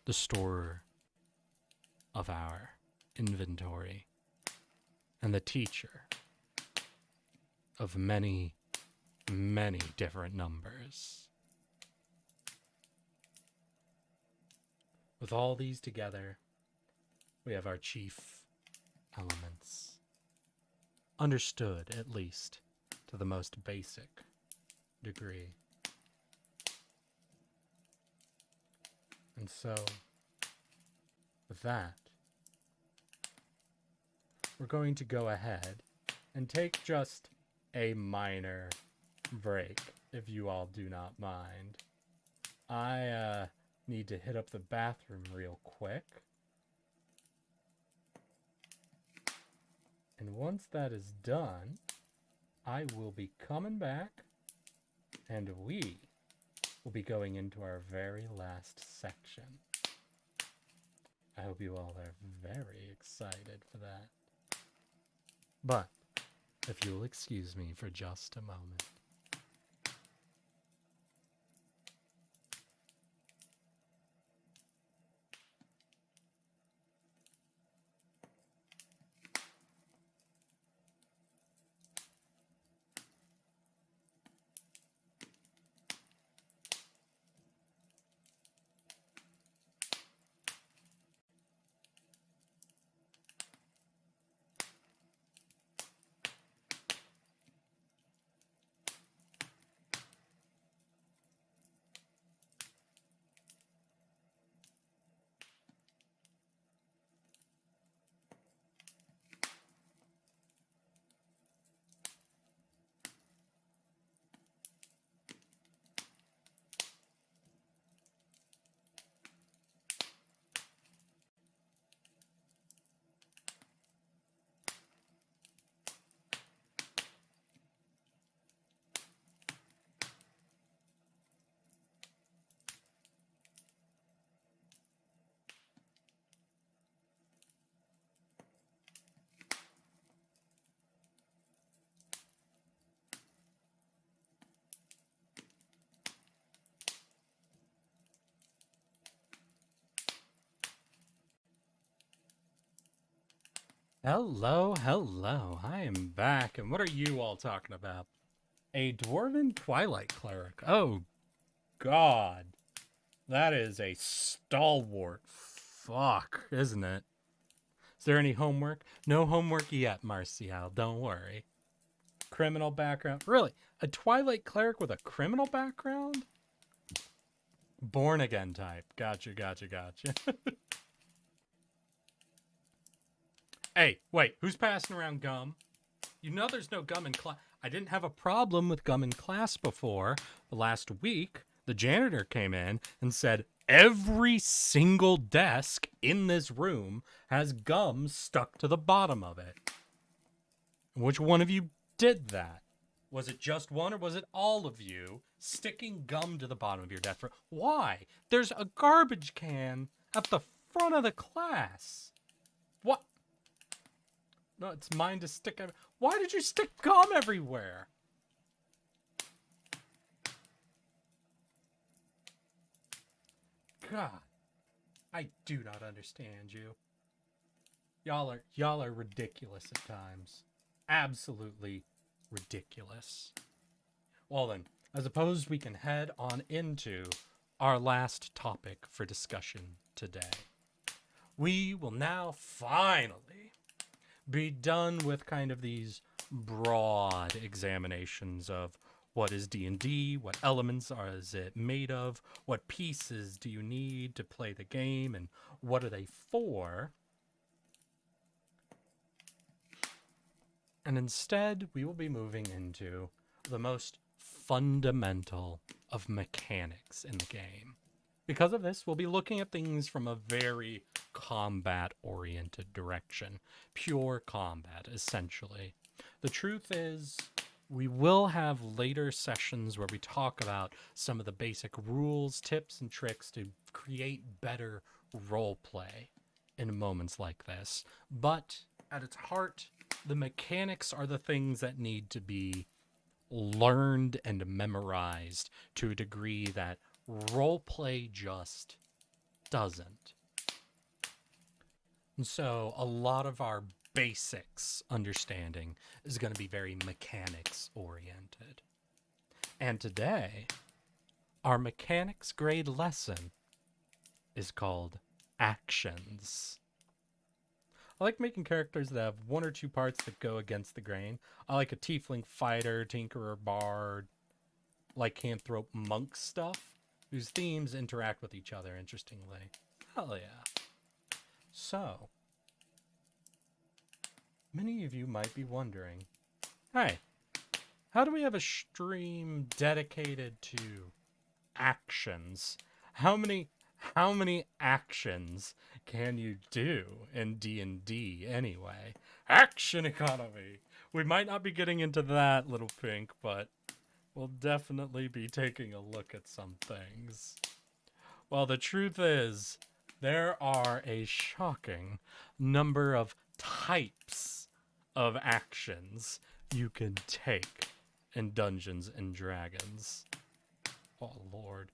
the storer of our inventory, and the teacher of many, many different numbers. With all these together, we have our chief elements. Understood, at least, to the most basic degree. And so, with that, we're going to go ahead and take just a minor break, if you all do not mind. I need to hit up the bathroom real quick. And once that is done, I will be coming back, and we will be going into our very last section. I hope you all are very excited for that. But, if you'll excuse me for just a moment. Hello, hello. I am back, and what are you all talking about? A Dwarven Twilight Cleric. Oh, God. That is a stalwart fuck, isn't it? Is there any homework? No homework yet, Marcial. Don't worry. Criminal background. Really? A Twilight Cleric with a criminal background? Born again type. Gotcha, gotcha, gotcha. Hey, wait, who's passing around gum? You know there's no gum in class. I didn't have a problem with gum in class before. Last week, the janitor came in and said, Every single desk in this room has gum stuck to the bottom of it. Which one of you did that? Was it just one, or was it all of you sticking gum to the bottom of your desk? Why? There's a garbage can at the front of the class. What? No, it's mine to stick. Why did you stick gum everywhere? God, I do not understand you. Y'all are ridiculous at times. Absolutely ridiculous. Well then, I suppose we can head on into our last topic for discussion today. We will now finally be done with kind of these broad examinations of what is D&D, what elements is it made of, what pieces do you need to play the game, and what are they for? And instead, we will be moving into the most fundamental of mechanics in the game. Because of this, we'll be looking at things from a very combat-oriented direction. Pure combat, essentially. The truth is, we will have later sessions where we talk about some of the basic rules, tips, and tricks to create better roleplay in moments like this. But at its heart, the mechanics are the things that need to be learned and memorized to a degree that roleplay just doesn't. And so a lot of our basics understanding is going to be very mechanics oriented. And today, our mechanics grade lesson is called actions. I like making characters that have one or two parts that go against the grain. I like a tiefling fighter, tinkerer, bard, lycanthrope, monk stuff, whose themes interact with each other interestingly. Hell yeah. So, many of you might be wondering, hey, how do we have a stream dedicated to actions? How many actions can you do in D&D anyway? Action economy. We might not be getting into that, Little Pink, but we'll definitely be taking a look at some things. Well, the truth is, there are a shocking number of types of actions you can take in Dungeons and Dragons. Oh, Lord.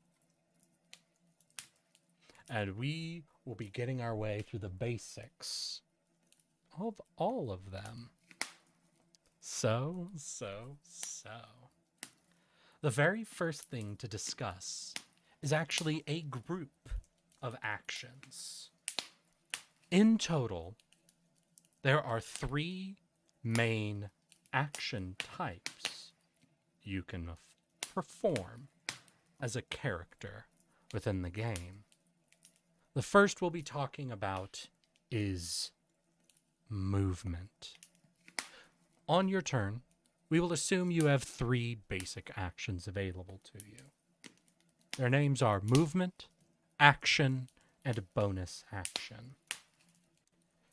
And we will be getting our way through the basics of all of them. So. The very first thing to discuss is actually a group of actions. In total, there are 3 main action types you can perform as a character within the game. The first we'll be talking about is movement. On your turn, we will assume you have 3 basic actions available to you. Their names are movement, action, and bonus action.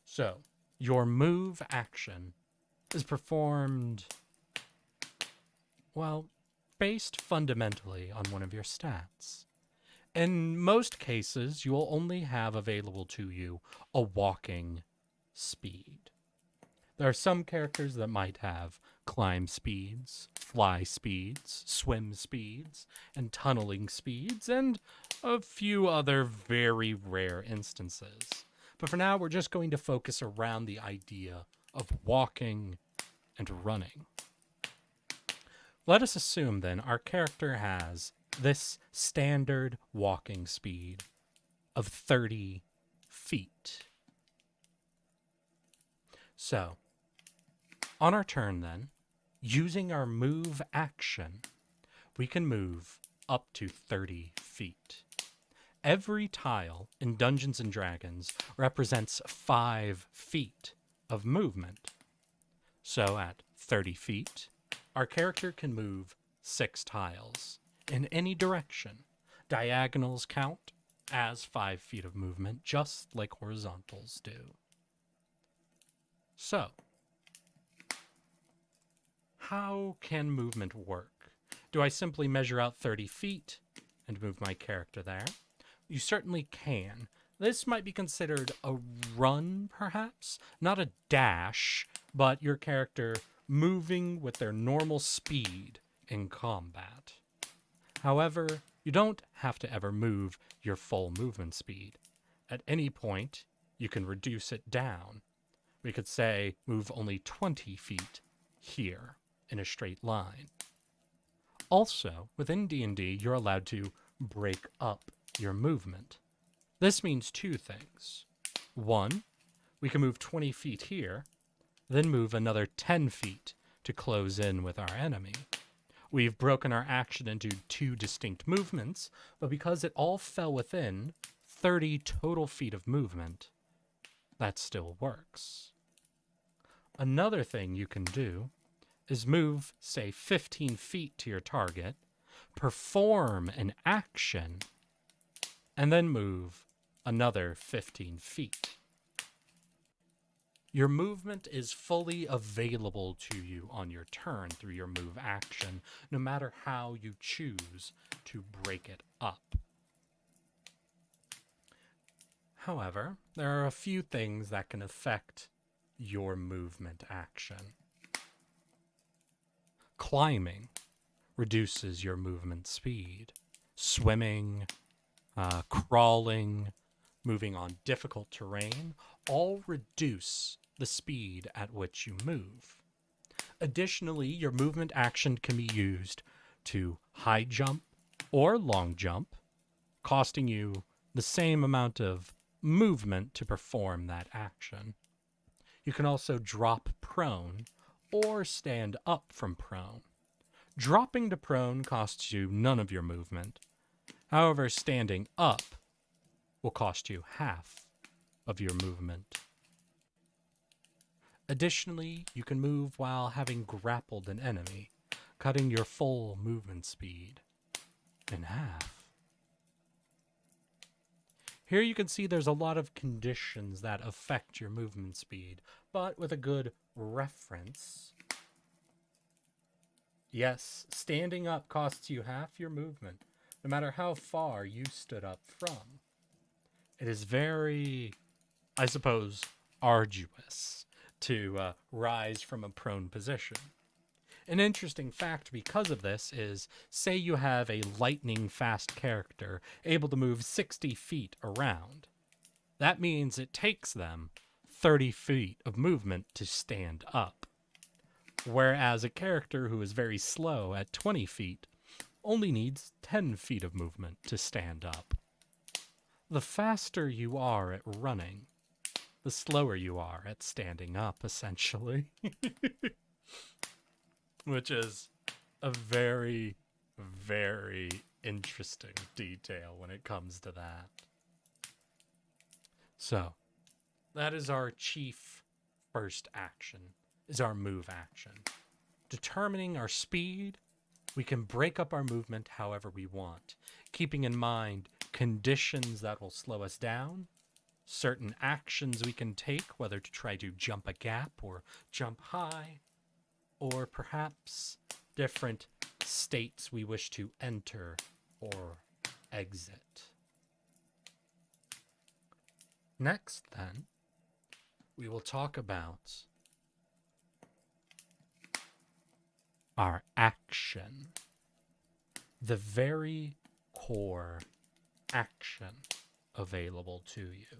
So, your move action is performed, well, based fundamentally on one of your stats. In most cases, you will only have available to you a walking speed. There are some characters that might have climb speeds, fly speeds, swim speeds, and tunneling speeds, and a few other very rare instances. But for now, we're just going to focus around the idea of walking and running. Let us assume, then, our character has this standard walking speed of 30 feet. So, on our turn then, using our move action, we can move up to 30 feet. Every tile in Dungeons and Dragons represents 5 feet of movement. So at 30 feet, our character can move 6 tiles in any direction. Diagonals count as 5 feet of movement, just like horizontals do. So, how can movement work? Do I simply measure out 30 feet and move my character there? You certainly can. This might be considered a run, perhaps? Not a dash, but your character moving with their normal speed in combat. However, you don't have to ever move your full movement speed. At any point, you can reduce it down. We could say move only 20 feet here in a straight line. Also, within D&D, you're allowed to break up your movement. This means 2 things. 1, we can move 20 feet here, then move another 10 feet to close in with our enemy. We've broken our action into 2 distinct movements, but because it all fell within 30 total feet of movement, that still works. Another thing you can do is move, say, 15 feet to your target, perform an action, and then move another 15 feet. Your movement is fully available to you on your turn through your move action, no matter how you choose to break it up. However, there are a few things that can affect your movement action. Climbing reduces your movement speed. Swimming, crawling, moving on difficult terrain, all reduce the speed at which you move. Additionally, your movement action can be used to high jump or long jump, costing you the same amount of movement to perform that action. You can also drop prone or stand up from prone. Dropping to prone costs you none of your movement. However, standing up will cost you half of your movement. Additionally, you can move while having grappled an enemy, cutting your full movement speed in half. Here you can see there's a lot of conditions that affect your movement speed, but with a good reference. Yes, standing up costs you half your movement, no matter how far you stood up from. It is very, I suppose, arduous to rise from a prone position. An interesting fact because of this is, say you have a lightning fast character able to move 60 feet around. That means it takes them 30 feet of movement to stand up. Whereas a character who is very slow at 20 feet only needs 10 feet of movement to stand up. The faster you are at running, the slower you are at standing up, essentially. Which is a very, very interesting detail when it comes to that. So, that is our chief first action, is our move action. Determining our speed, we can break up our movement however we want, keeping in mind conditions that will slow us down, certain actions we can take, whether to try to jump a gap or jump high, or perhaps different states we wish to enter or exit. Next, then, we will talk about our action, the very core action available to you.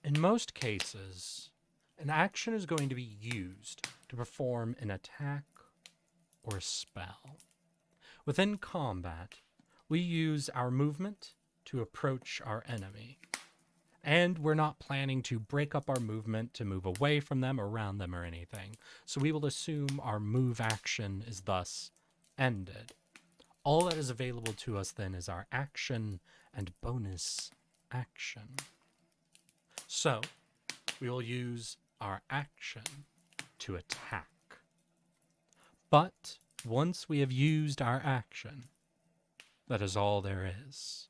In most cases, an action is going to be used to perform an attack or a spell. Within combat, we use our movement to approach our enemy. And we're not planning to break up our movement to move away from them, around them, or anything. So we will assume our move action is thus ended. All that is available to us then is our action and bonus action. So, we will use our action to attack. But once we have used our action, that is all there is.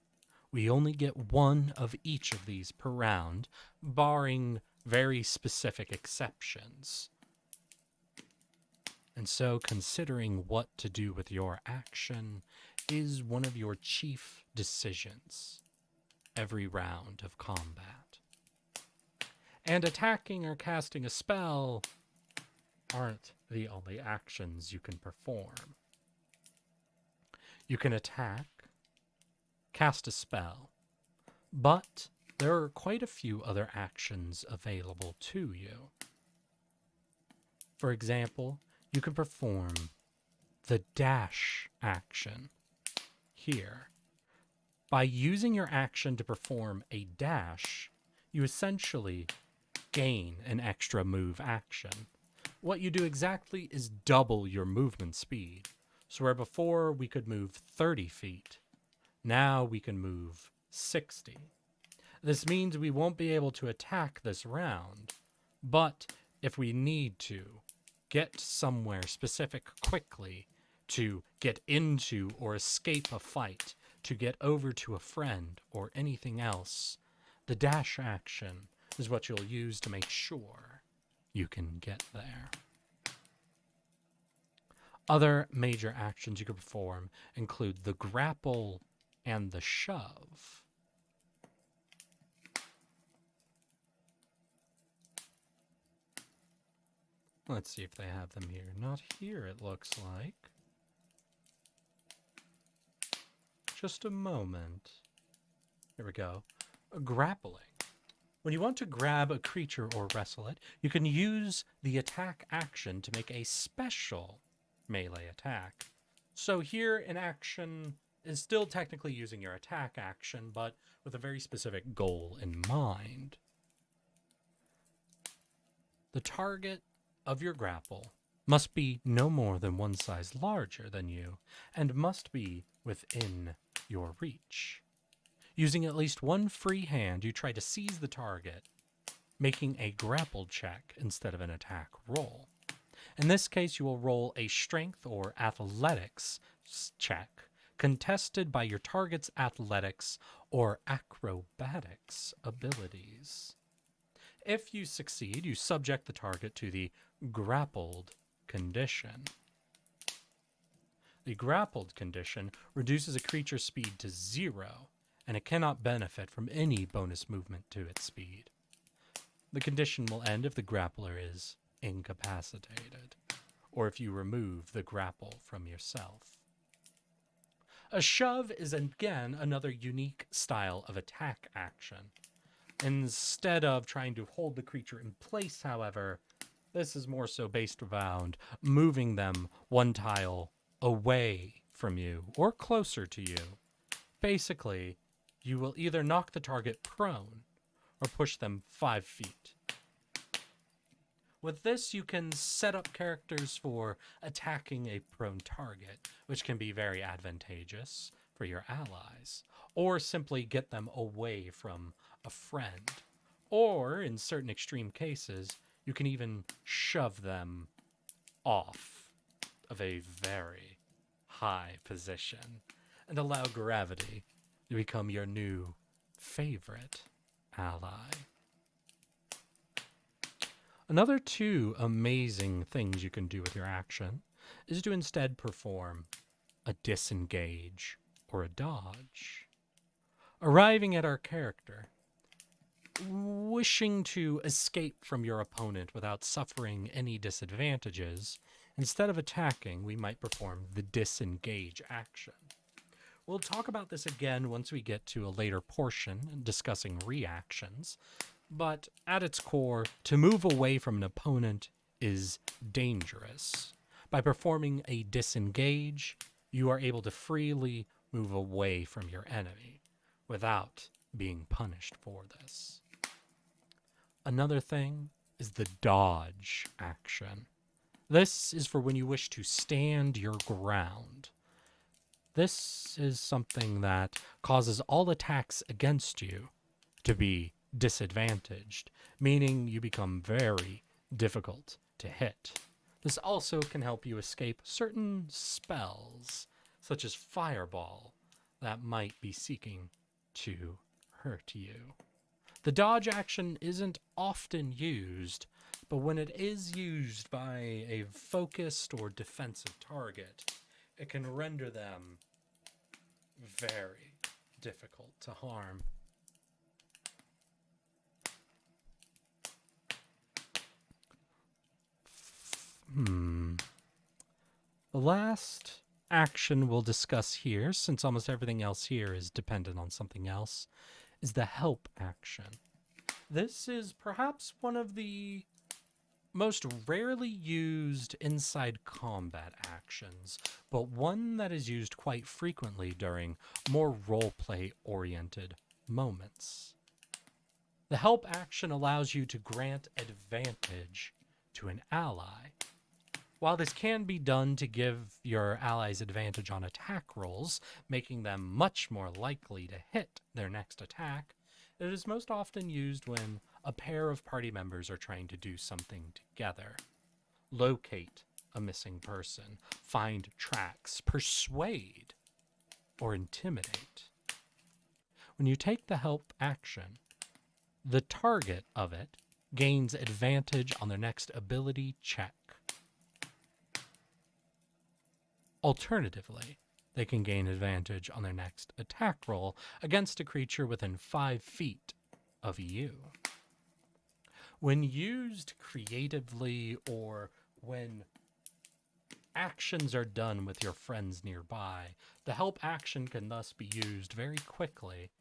We only get one of each of these per round, barring very specific exceptions. And so considering what to do with your action is one of your chief decisions every round of combat. And attacking or casting a spell aren't the only actions you can perform. You can attack, cast a spell, but there are quite a few other actions available to you. For example, you can perform the dash action here. By using your action to perform a dash, you essentially gain an extra move action. What you do exactly is double your movement speed. So where before we could move 30 feet, now we can move 60. This means we won't be able to attack this round, but if we need to get somewhere specific quickly, to get into or escape a fight, to get over to a friend or anything else, the dash action is what you'll use to make sure you can get there. Other major actions you can perform include the grapple and the shove. Let's see if they have them here. Not here, it looks like. Just a moment. Here we go. Grappling. When you want to grab a creature or wrestle it, you can use the attack action to make a special melee attack. So here an action is still technically using your attack action, but with a very specific goal in mind. The target of your grapple must be no more than one size larger than you, and must be within your reach. Using at least one free hand, you try to seize the target, making a grapple check instead of an attack roll. In this case, you will roll a strength or athletics check, contested by your target's athletics or acrobatics abilities. If you succeed, you subject the target to the grappled condition. The grappled condition reduces a creature's speed to 0, and it cannot benefit from any bonus movement to its speed. The condition will end if the grappler is incapacitated, or if you remove the grapple from yourself. A shove is again another unique style of attack action. Instead of trying to hold the creature in place, however, this is more so based around moving them one tile away from you or closer to you. Basically, you will either knock the target prone or push them 5 feet. With this, you can set up characters for attacking a prone target, which can be very advantageous for your allies, or simply get them away from a friend. Or, in certain extreme cases, you can even shove them off of a very high position and allow gravity to become your new favorite ally. Another 2 amazing things you can do with your action is to instead perform a disengage or a dodge. Arriving at our character, wishing to escape from your opponent without suffering any disadvantages, instead of attacking, we might perform the disengage action. We'll talk about this again once we get to a later portion discussing reactions, but at its core, to move away from an opponent is dangerous. By performing a disengage, you are able to freely move away from your enemy without being punished for this. Another thing is the dodge action. This is for when you wish to stand your ground. This is something that causes all attacks against you to be disadvantaged, meaning you become very difficult to hit. This also can help you escape certain spells, such as Fireball, that might be seeking to hurt you. The dodge action isn't often used, but when it is used by a focused or defensive target, it can render them very difficult to harm. The last action we'll discuss here, since almost everything else here is dependent on something else, is the help action. This is perhaps one of the most rarely used inside combat actions, but one that is used quite frequently during more roleplay oriented moments. The help action allows you to grant advantage to an ally. While this can be done to give your allies advantage on attack rolls, making them much more likely to hit their next attack, it is most often used when a pair of party members are trying to do something together. Locate a missing person, find tracks, persuade, or intimidate. When you take the help action, the target of it gains advantage on their next ability check. Alternatively, they can gain advantage on their next attack roll against a creature within 5 feet of you. When used creatively or when actions are done with your friends nearby, the help action can thus be used very quickly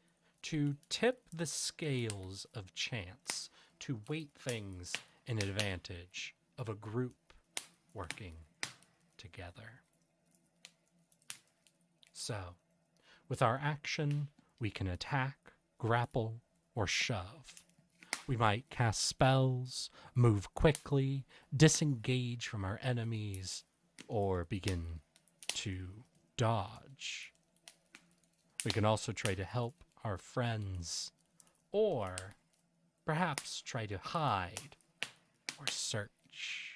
to tip the scales of chance, to weight things in advantage of a group working together. So, with our action, we can attack, grapple, or shove. We might cast spells, move quickly, disengage from our enemies, or begin to dodge. We can also try to help our friends, or perhaps try to hide or search.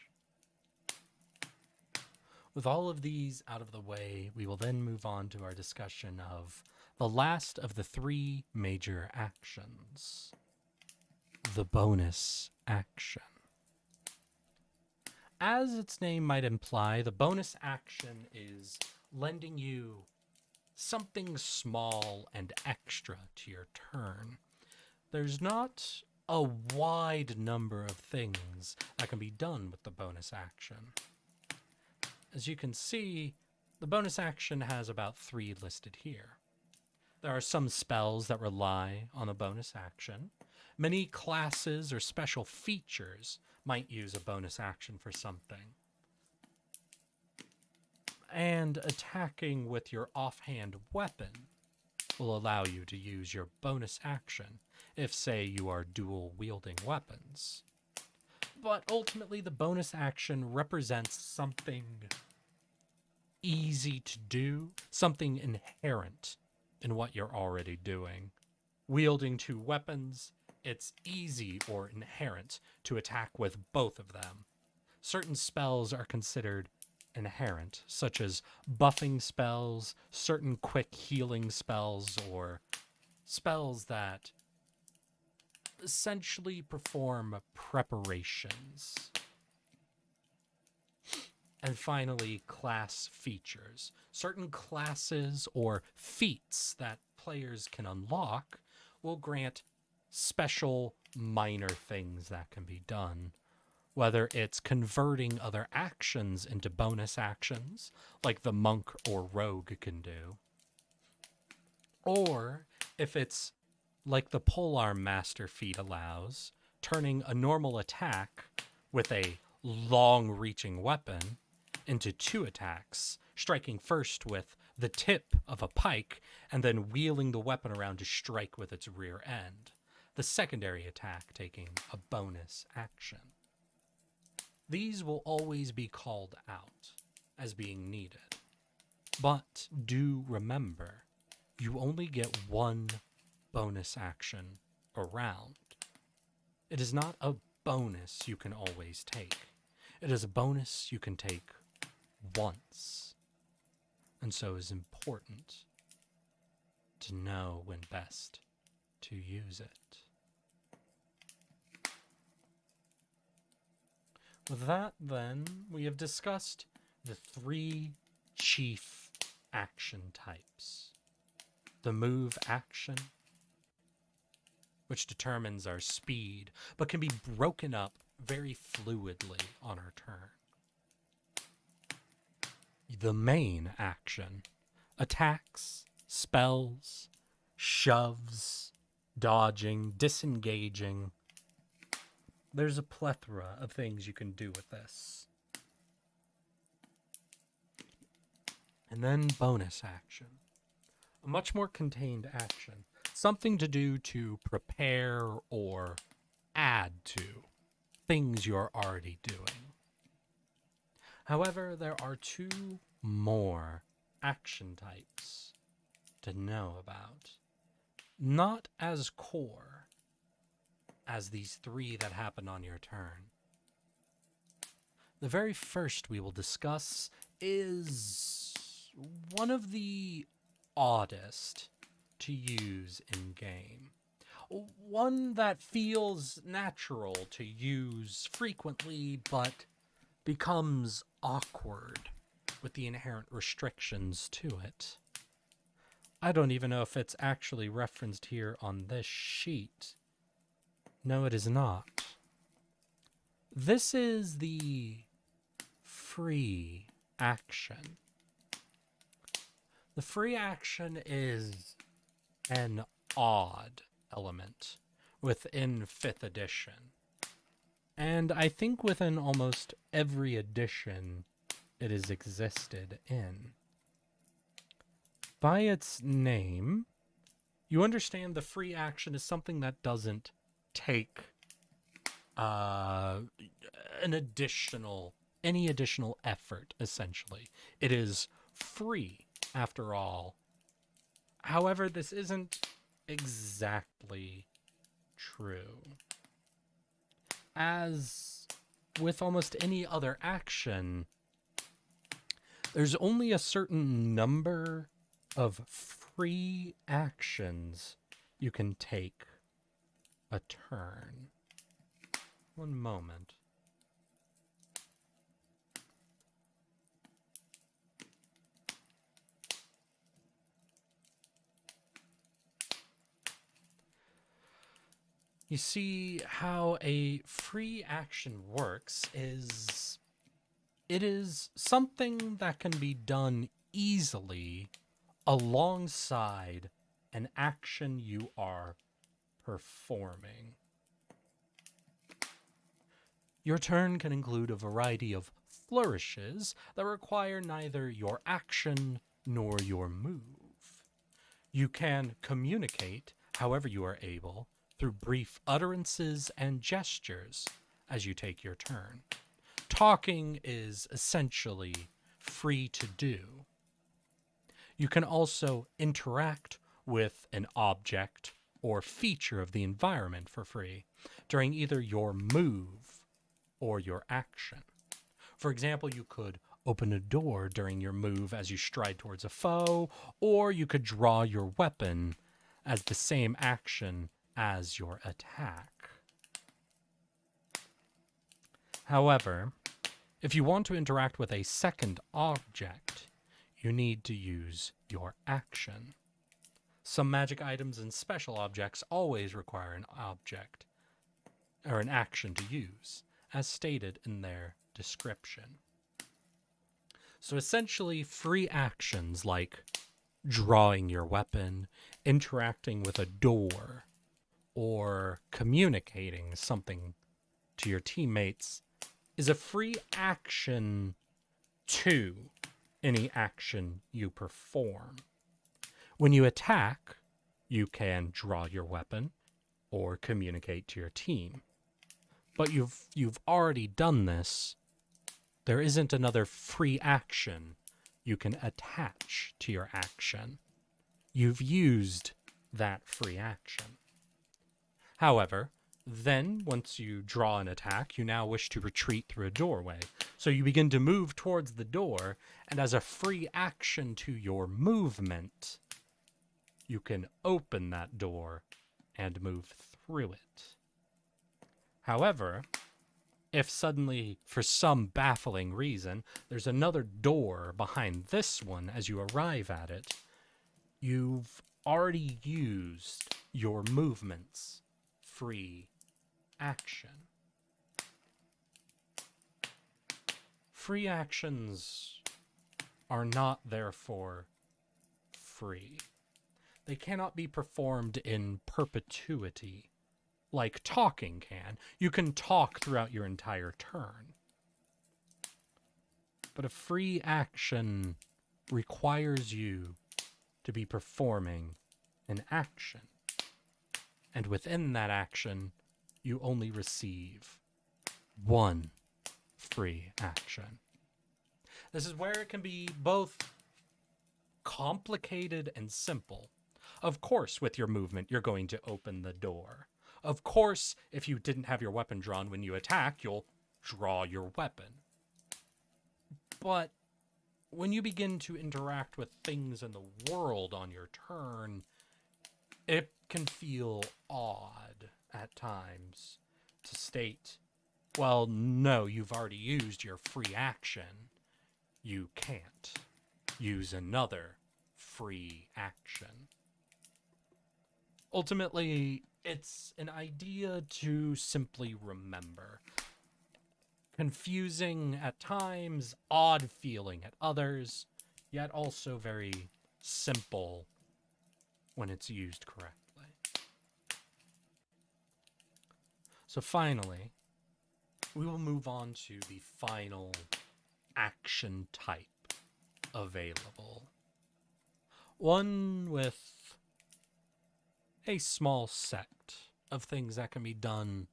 With all of these out of the way, we will then move on to our discussion of the last of the 3 major actions, the bonus action. As its name might imply, the bonus action is lending you something small and extra to your turn. There's not a wide number of things that can be done with the bonus action. As you can see, the bonus action has about 3 listed here. There are some spells that rely on a bonus action. Many classes or special features might use a bonus action for something. And attacking with your offhand weapon will allow you to use your bonus action if, say, you are dual-wielding weapons. But ultimately, the bonus action represents something easy to do, something inherent in what you're already doing. Wielding 2 weapons, it's easy or inherent to attack with both of them. Certain spells are considered inherent, such as buffing spells, certain quick healing spells, or spells that essentially perform preparations. And finally, class features. Certain classes or feats that players can unlock will grant special minor things that can be done. Whether it's converting other actions into bonus actions, like the monk or rogue can do, or if it's like the polearm master feat allows, turning a normal attack with a long-reaching weapon into 2 attacks, striking first with the tip of a pike and then wheeling the weapon around to strike with its rear end, the secondary attack taking a bonus action. These will always be called out as being needed. But do remember, you only get 1 bonus action a round. It is not a bonus you can always take. It is a bonus you can take once, and so is important to know when best to use it. With that, then, we have discussed the 3 chief action types. The move action, which determines our speed, but can be broken up very fluidly on our turn. The main action, attacks, spells, shoves, dodging, disengaging. There's a plethora of things you can do with this. And then bonus action. A much more contained action. Something to do to prepare or add to things you're already doing. However, there are 2 more action types to know about. Not as core as these 3 that happen on your turn. The very first we will discuss is one of the oddest to use in game. One that feels natural to use frequently, but becomes awkward with the inherent restrictions to it. I don't even know if it's actually referenced here on this sheet. No, it is not. This is the free action. The free action is an odd element within 5th edition. And I think within almost every edition it has existed in. By its name, you understand the free action is something that doesn't take any additional effort, essentially. It is free, after all. However, this isn't exactly true. As with almost any other action, there's only a certain number of free actions you can take a turn. One moment. You see, how a free action works is it is something that can be done easily alongside an action you are performing. Your turn can include a variety of flourishes that require neither your action nor your move. You can communicate however you are able through brief utterances and gestures as you take your turn. Talking is essentially free to do. You can also interact with an object or feature of the environment for free during either your move or your action. For example, you could open a door during your move as you stride towards a foe, or you could draw your weapon as the same action as your attack. However, if you want to interact with a second object, you need to use your action. Some magic items and special objects always require an object or an action to use, as stated in their description. So essentially, free actions like drawing your weapon, interacting with a door, or communicating something to your teammates is a free action to any action you perform. When you attack, you can draw your weapon or communicate to your team. But you've already done this. There isn't another free action you can attach to your action. You've used that free action. However, Then, once you draw an attack, you now wish to retreat through a doorway. So you begin to move towards the door, and as a free action to your movement, you can open that door and move through it. However, if suddenly, for some baffling reason, there's another door behind this one as you arrive at it, you've already used your movement's free action. Free actions are not therefore free. They cannot be performed in perpetuity like talking can. You can talk throughout your entire turn. But a free action requires you to be performing an action. And within that action, you only receive one free action. This is where it can be both complicated and simple. Of course, with your movement, you're going to open the door. Of course, if you didn't have your weapon drawn when you attack, you'll draw your weapon. But when you begin to interact with things in the world on your turn, it can feel odd at times to state, well, no, you've already used your free action. You can't use another free action. Ultimately, it's an idea to simply remember. Confusing at times, odd feeling at others, yet also very simple when it's used correctly. So finally, we will move on to the final action type available. One with a small set of things that can be done,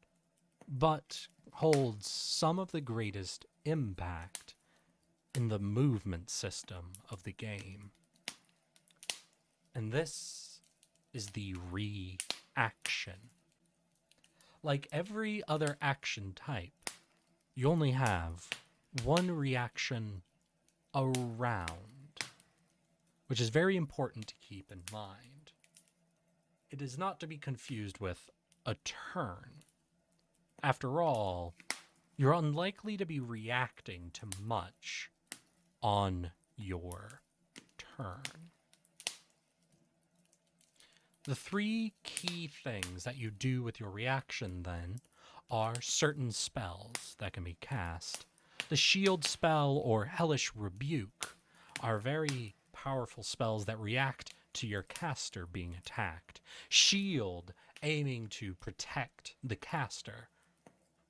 but holds some of the greatest impact in the movement system of the game. And this is the reaction. Like every other action type, you only have one reaction a round, which is very important to keep in mind. It is not to be confused with a turn. After all, you're unlikely to be reacting to much on your turn. The three key things that you do with your reaction, then, are certain spells that can be cast. The Shield spell or Hellish Rebuke are very powerful spells that react to your caster being attacked. Shield aiming to protect the caster,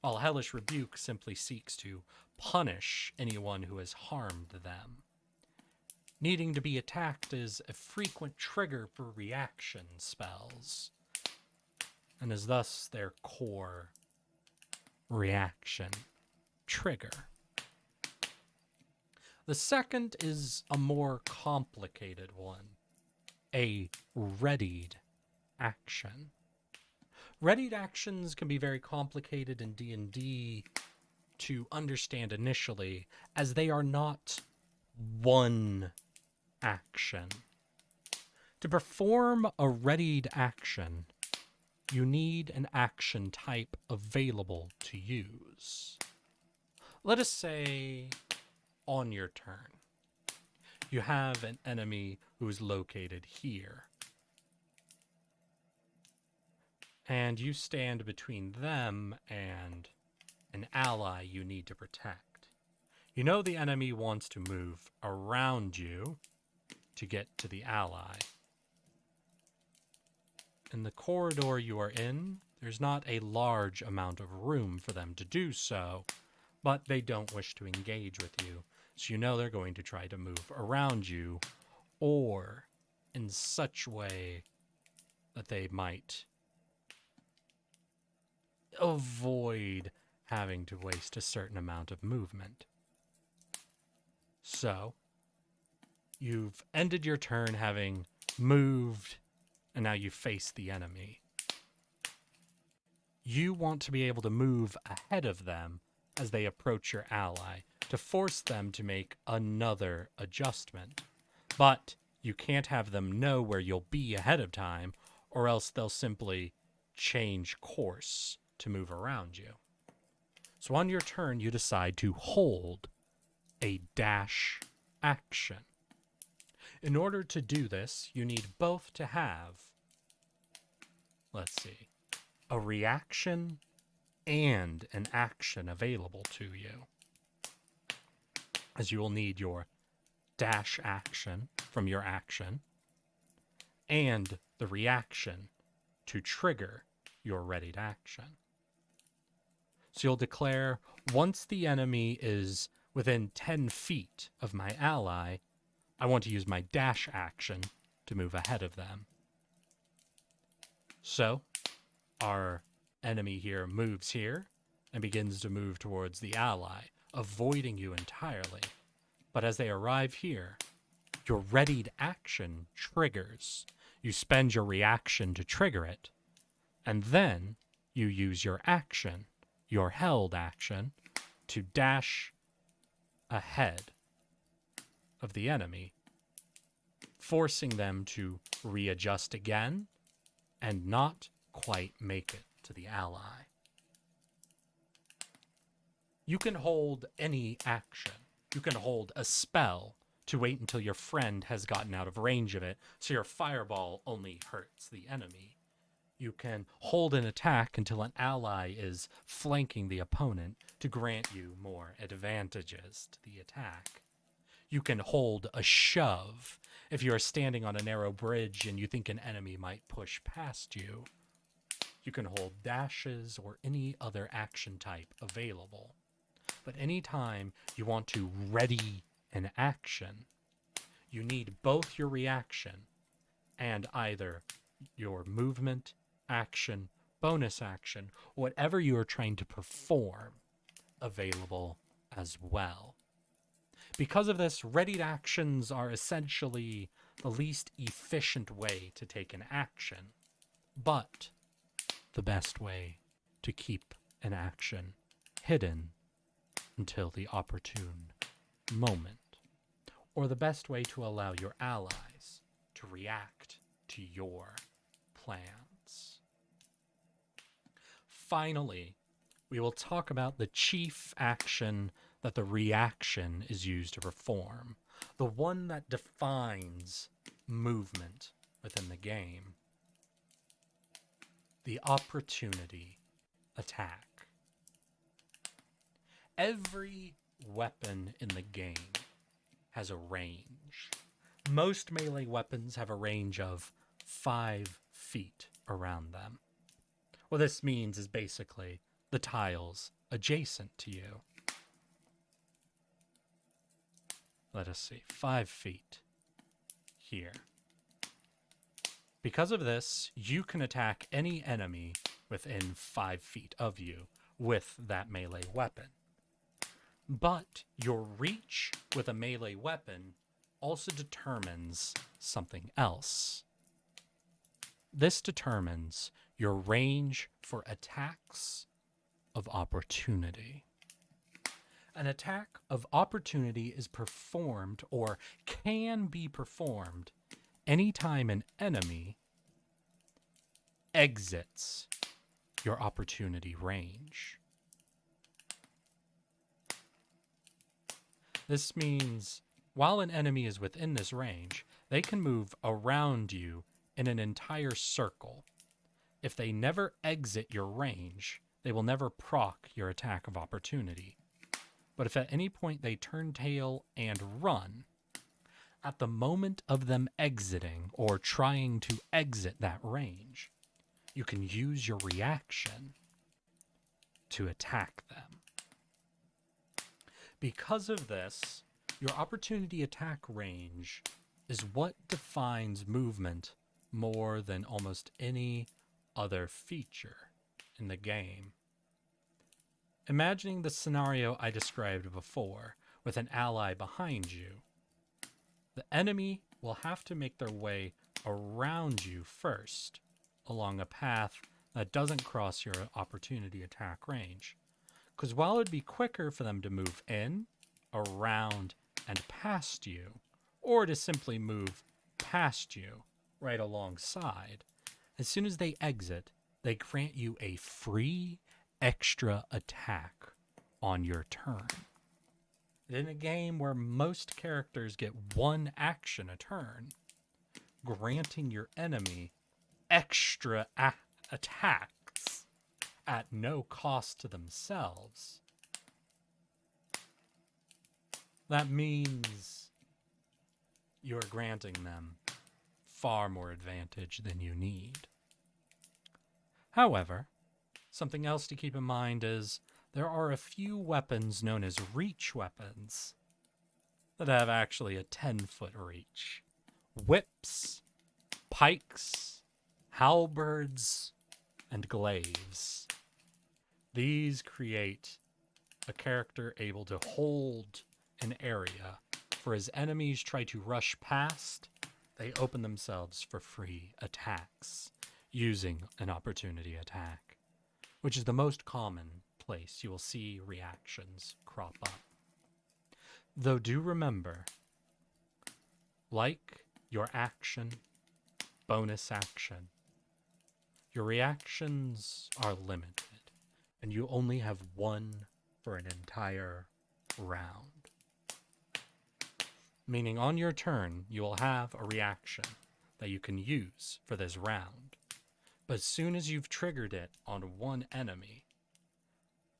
while Hellish Rebuke simply seeks to punish anyone who has harmed them. Needing to be attacked is a frequent trigger for reaction spells, and is thus their core reaction trigger. The second is a more complicated one, a readied action. Readied actions can be very complicated in D&D to understand initially, as they are not one action. To perform a readied action, you need an action type available to use. Let us say, on your turn, you have an enemy who is located here, and you stand between them and an ally you need to protect. You know the enemy wants to move around you to get to the ally. In the corridor you are in, there's not a large amount of room for them to do so, but they don't wish to engage with you, so you know they're going to try to move around you, or in such way that they might avoid having to waste a certain amount of movement. So, you've ended your turn having moved, and now you face the enemy. you want to be able to move ahead of them as they approach your ally to force them to make another adjustment. But you can't have them know where you'll be ahead of time, or else they'll simply change course to move around you. So on your turn, you decide to hold a dash action. In order to do this, you need both to have, let's see, a reaction and an action available to you, as you will need your dash action from your action and the reaction to trigger your readied action. So you'll declare, once the enemy is within 10 feet of my ally, I want to use my dash action to move ahead of them. So our enemy here moves here and begins to move towards the ally, avoiding you entirely. But as they arrive here, your readied action triggers. You spend your reaction to trigger it, and then you use your action, your held action, to dash ahead of the enemy, forcing them to readjust again and not quite make it to the ally. You can hold any action. You can hold a spell to wait until your friend has gotten out of range of it, so your fireball only hurts the enemy. You can hold an attack until an ally is flanking the opponent to grant you more advantages to the attack. You can hold a shove if you are standing on a narrow bridge and you think an enemy might push past you. You can hold dashes or any other action type available. But anytime you want to ready an action, you need both your reaction and either your movement, action, bonus action, whatever you are trying to perform available as well. Because of this, readied actions are essentially the least efficient way to take an action, but the best way to keep an action hidden until the opportune moment, or the best way to allow your allies to react to your plans. Finally, we will talk about the chief action that the reaction is used to perform, the one that defines movement within the game: the opportunity attack. Every weapon in the game has a range. Most melee weapons have a range of 5 feet around them. What this means is basically the tiles adjacent to you. Let us see, 5 feet here. Because of this, you can attack any enemy within 5 feet of you with that melee weapon. But your reach with a melee weapon also determines something else. This determines your range for attacks of opportunity. An attack of opportunity is performed, or can be performed, anytime an enemy exits your opportunity range. This means while an enemy is within this range, they can move around you in an entire circle. If they never exit your range, they will never proc your attack of opportunity. But if at any point they turn tail and run, at the moment of them exiting or trying to exit that range, you can use your reaction to attack them. Because of this, your opportunity attack range is what defines movement more than almost any other feature in the game. Imagining the scenario I described before, with an ally behind you, the enemy will have to make their way around you first, along a path that doesn't cross your opportunity attack range. Because while it'd be quicker for them to move in, around, and past you, or to simply move past you right alongside, as soon as they exit, they grant you a free extra attack on your turn. In a game where most characters get one action a turn, granting your enemy extra attacks at no cost to themselves, that means you're granting them far more advantage than you need. However, something else to keep in mind is there are a few weapons known as reach weapons that have actually a 10-foot reach. Whips, pikes, halberds, and glaives. These create a character able to hold an area, for as enemies try to rush past, they open themselves for free attacks using an opportunity attack, which is the most common place you will see reactions crop up. Though do remember, like your action, bonus action, your reactions are limited, and you only have one for an entire round. Meaning on your turn, you will have a reaction that you can use for this round. But as soon as you've triggered it on one enemy,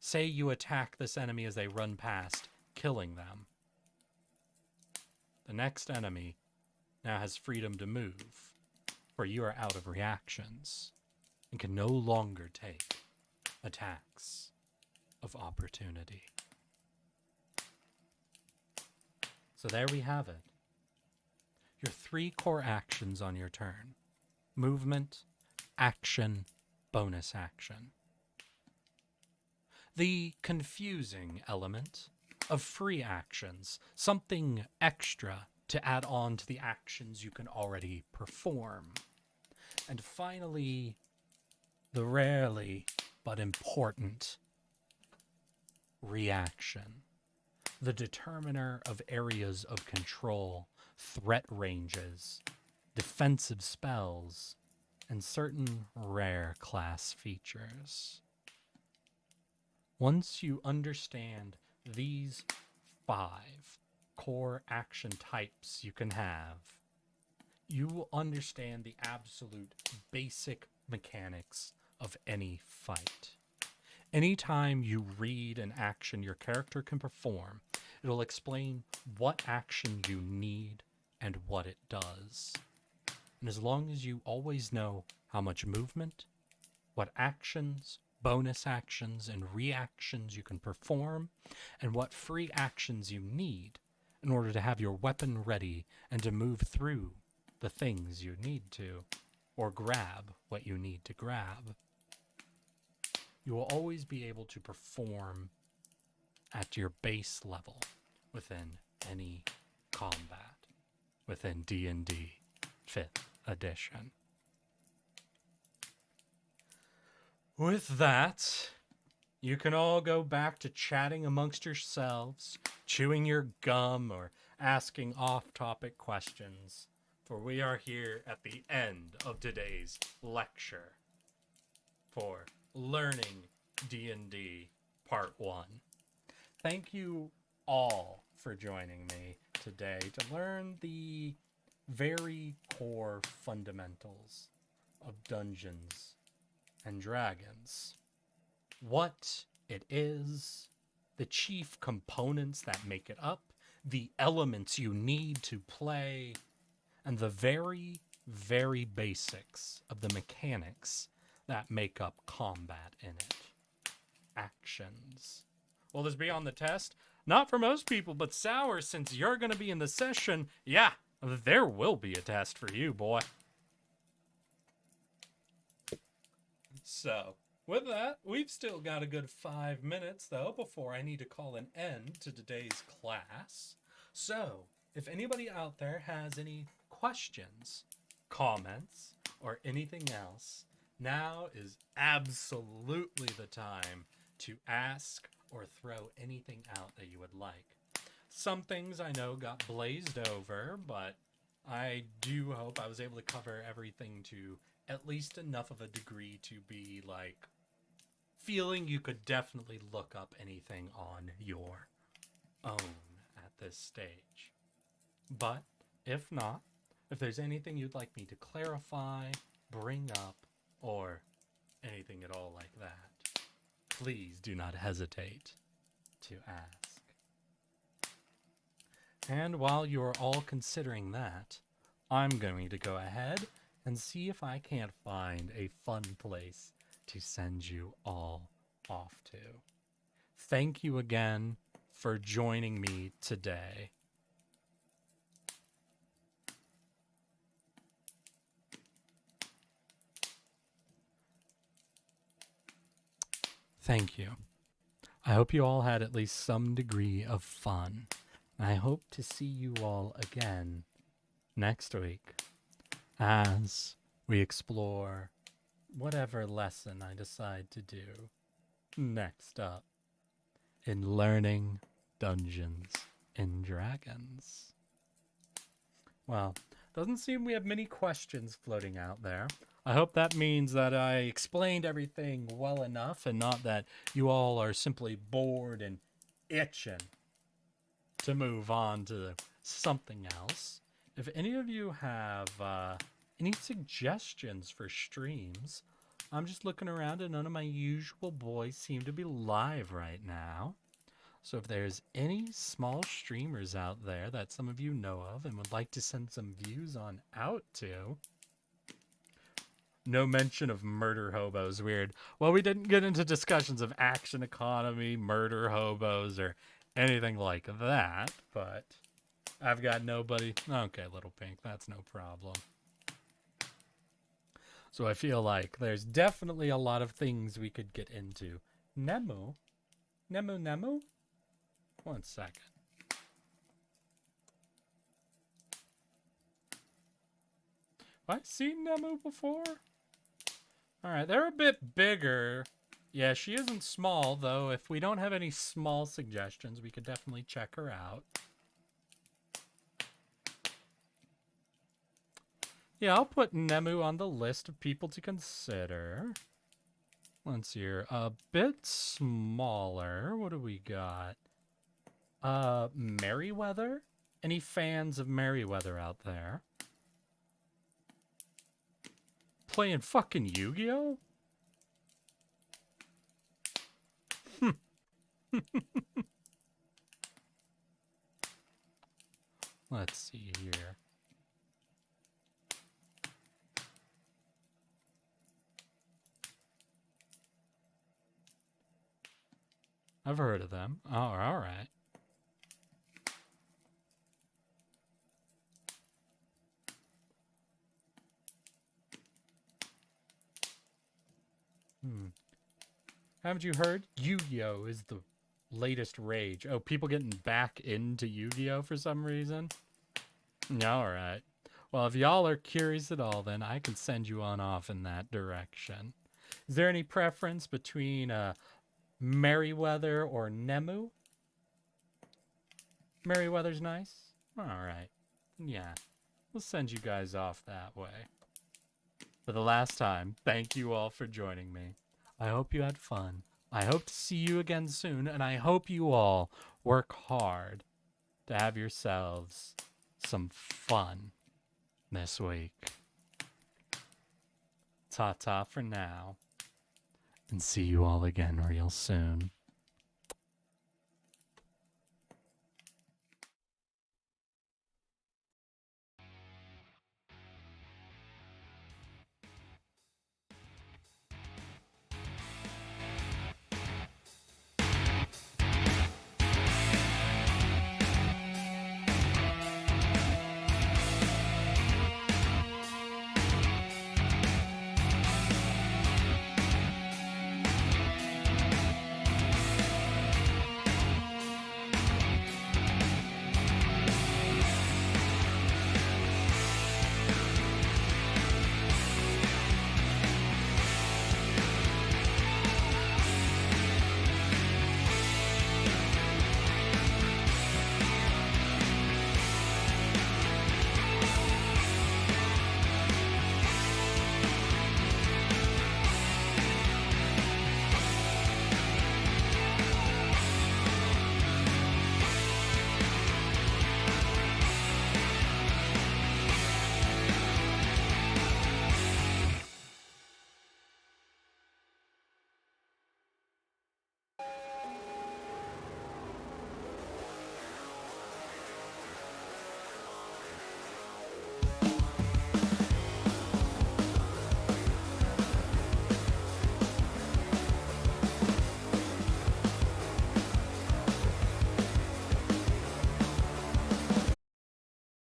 say you attack this enemy as they run past, killing them, the next enemy now has freedom to move, for you are out of reactions and can no longer take attacks of opportunity. So there we have it. Your 3 core actions on your turn: movement, action, bonus action. The confusing element of free actions, something extra to add on to the actions you can already perform. And finally, the rarely but important reaction, the determiner of areas of control, threat ranges, defensive spells, and certain rare class features. Once you understand these 5 core action types you can have, you will understand the absolute basic mechanics of any fight. Anytime you read an action your character can perform, it'll explain what action you need and what it does. And as long as you always know how much movement, what actions, bonus actions, and reactions you can perform, and what free actions you need in order to have your weapon ready and to move through the things you need to, or grab what you need to grab, you will always be able to perform at your base level within any combat within D&D 5th edition. With that, you can all go back to chatting amongst yourselves, chewing your gum, or asking off-topic questions, for we are here at the end of today's lecture for Learning D&D Part 1. Thank you all for joining me today to learn the very core fundamentals of Dungeons and Dragons. What it is, the chief components that make it up, the elements you need to play, and the very, very basics of the mechanics that make up combat in it. Actions. Will this be on the test? Not for most people, but Sour, since you're going to be in the session, yeah, there will be a test for you, boy. So, with that, we've still got a good 5 minutes, though, before I need to call an end to today's class. So, if anybody out there has any questions, comments, or anything else now is absolutely the time to ask or throw anything out that you would like. Some things I know got blazed over, but I do hope I was able to cover everything to at least enough of a degree to be like feeling you could definitely look up anything on your own at this stage. But if not, if there's anything you'd like me to clarify, bring up, or anything at all like that, please do not hesitate to ask. And while you're all considering that, I'm going to go ahead and see if I can't find a fun place to send you all off to. Thank you again for joining me today. Thank you. I hope you all had at least some degree of fun. I hope to see you all again next week as we explore whatever lesson I decide to do next up in learning Dungeons and Dragons. Well, doesn't seem we have many questions floating out there. I hope that means that I explained everything well enough and not that you all are simply bored and itching to move on to something else. If any of you have any suggestions for streams, I'm just looking around and none of my usual boys seem to be live right now. So if there's any small streamers out there that some of you know of and would like to send some views on out to. No mention of murder hobos. Weird. Well, we didn't get into discussions of action economy, murder hobos, or anything like that, but I've got nobody. Okay, Little Pink, that's no problem. So I feel like there's definitely a lot of things we could get into. Nemu? Nemu? 1 second. Have I seen Nemu before? Alright, they're a bit bigger. Yeah, she isn't small, though. If we don't have any small suggestions, we could definitely check her out. Yeah, I'll put Nemu on the list of people to consider. Let's see here. A bit smaller. What do we got? Merryweather? Any fans of Merryweather out there? Playing fucking Yu-Gi-Oh? Let's see here. I've heard of them. Oh, all right. Haven't you heard? Yu-Gi-Oh is the latest rage. Oh, people getting back into Yu-Gi-Oh for some reason? All right. Well, if y'all are curious at all, then I can send you on off in that direction. Is there any preference between Merryweather or Nemu? Merryweather's nice? All right. Yeah. We'll send you guys off that way. For the last time, thank you all for joining me. I hope you had fun. I hope to see you again soon, and I hope you all work hard to have yourselves some fun this week. Ta-ta for now, and see you all again real soon.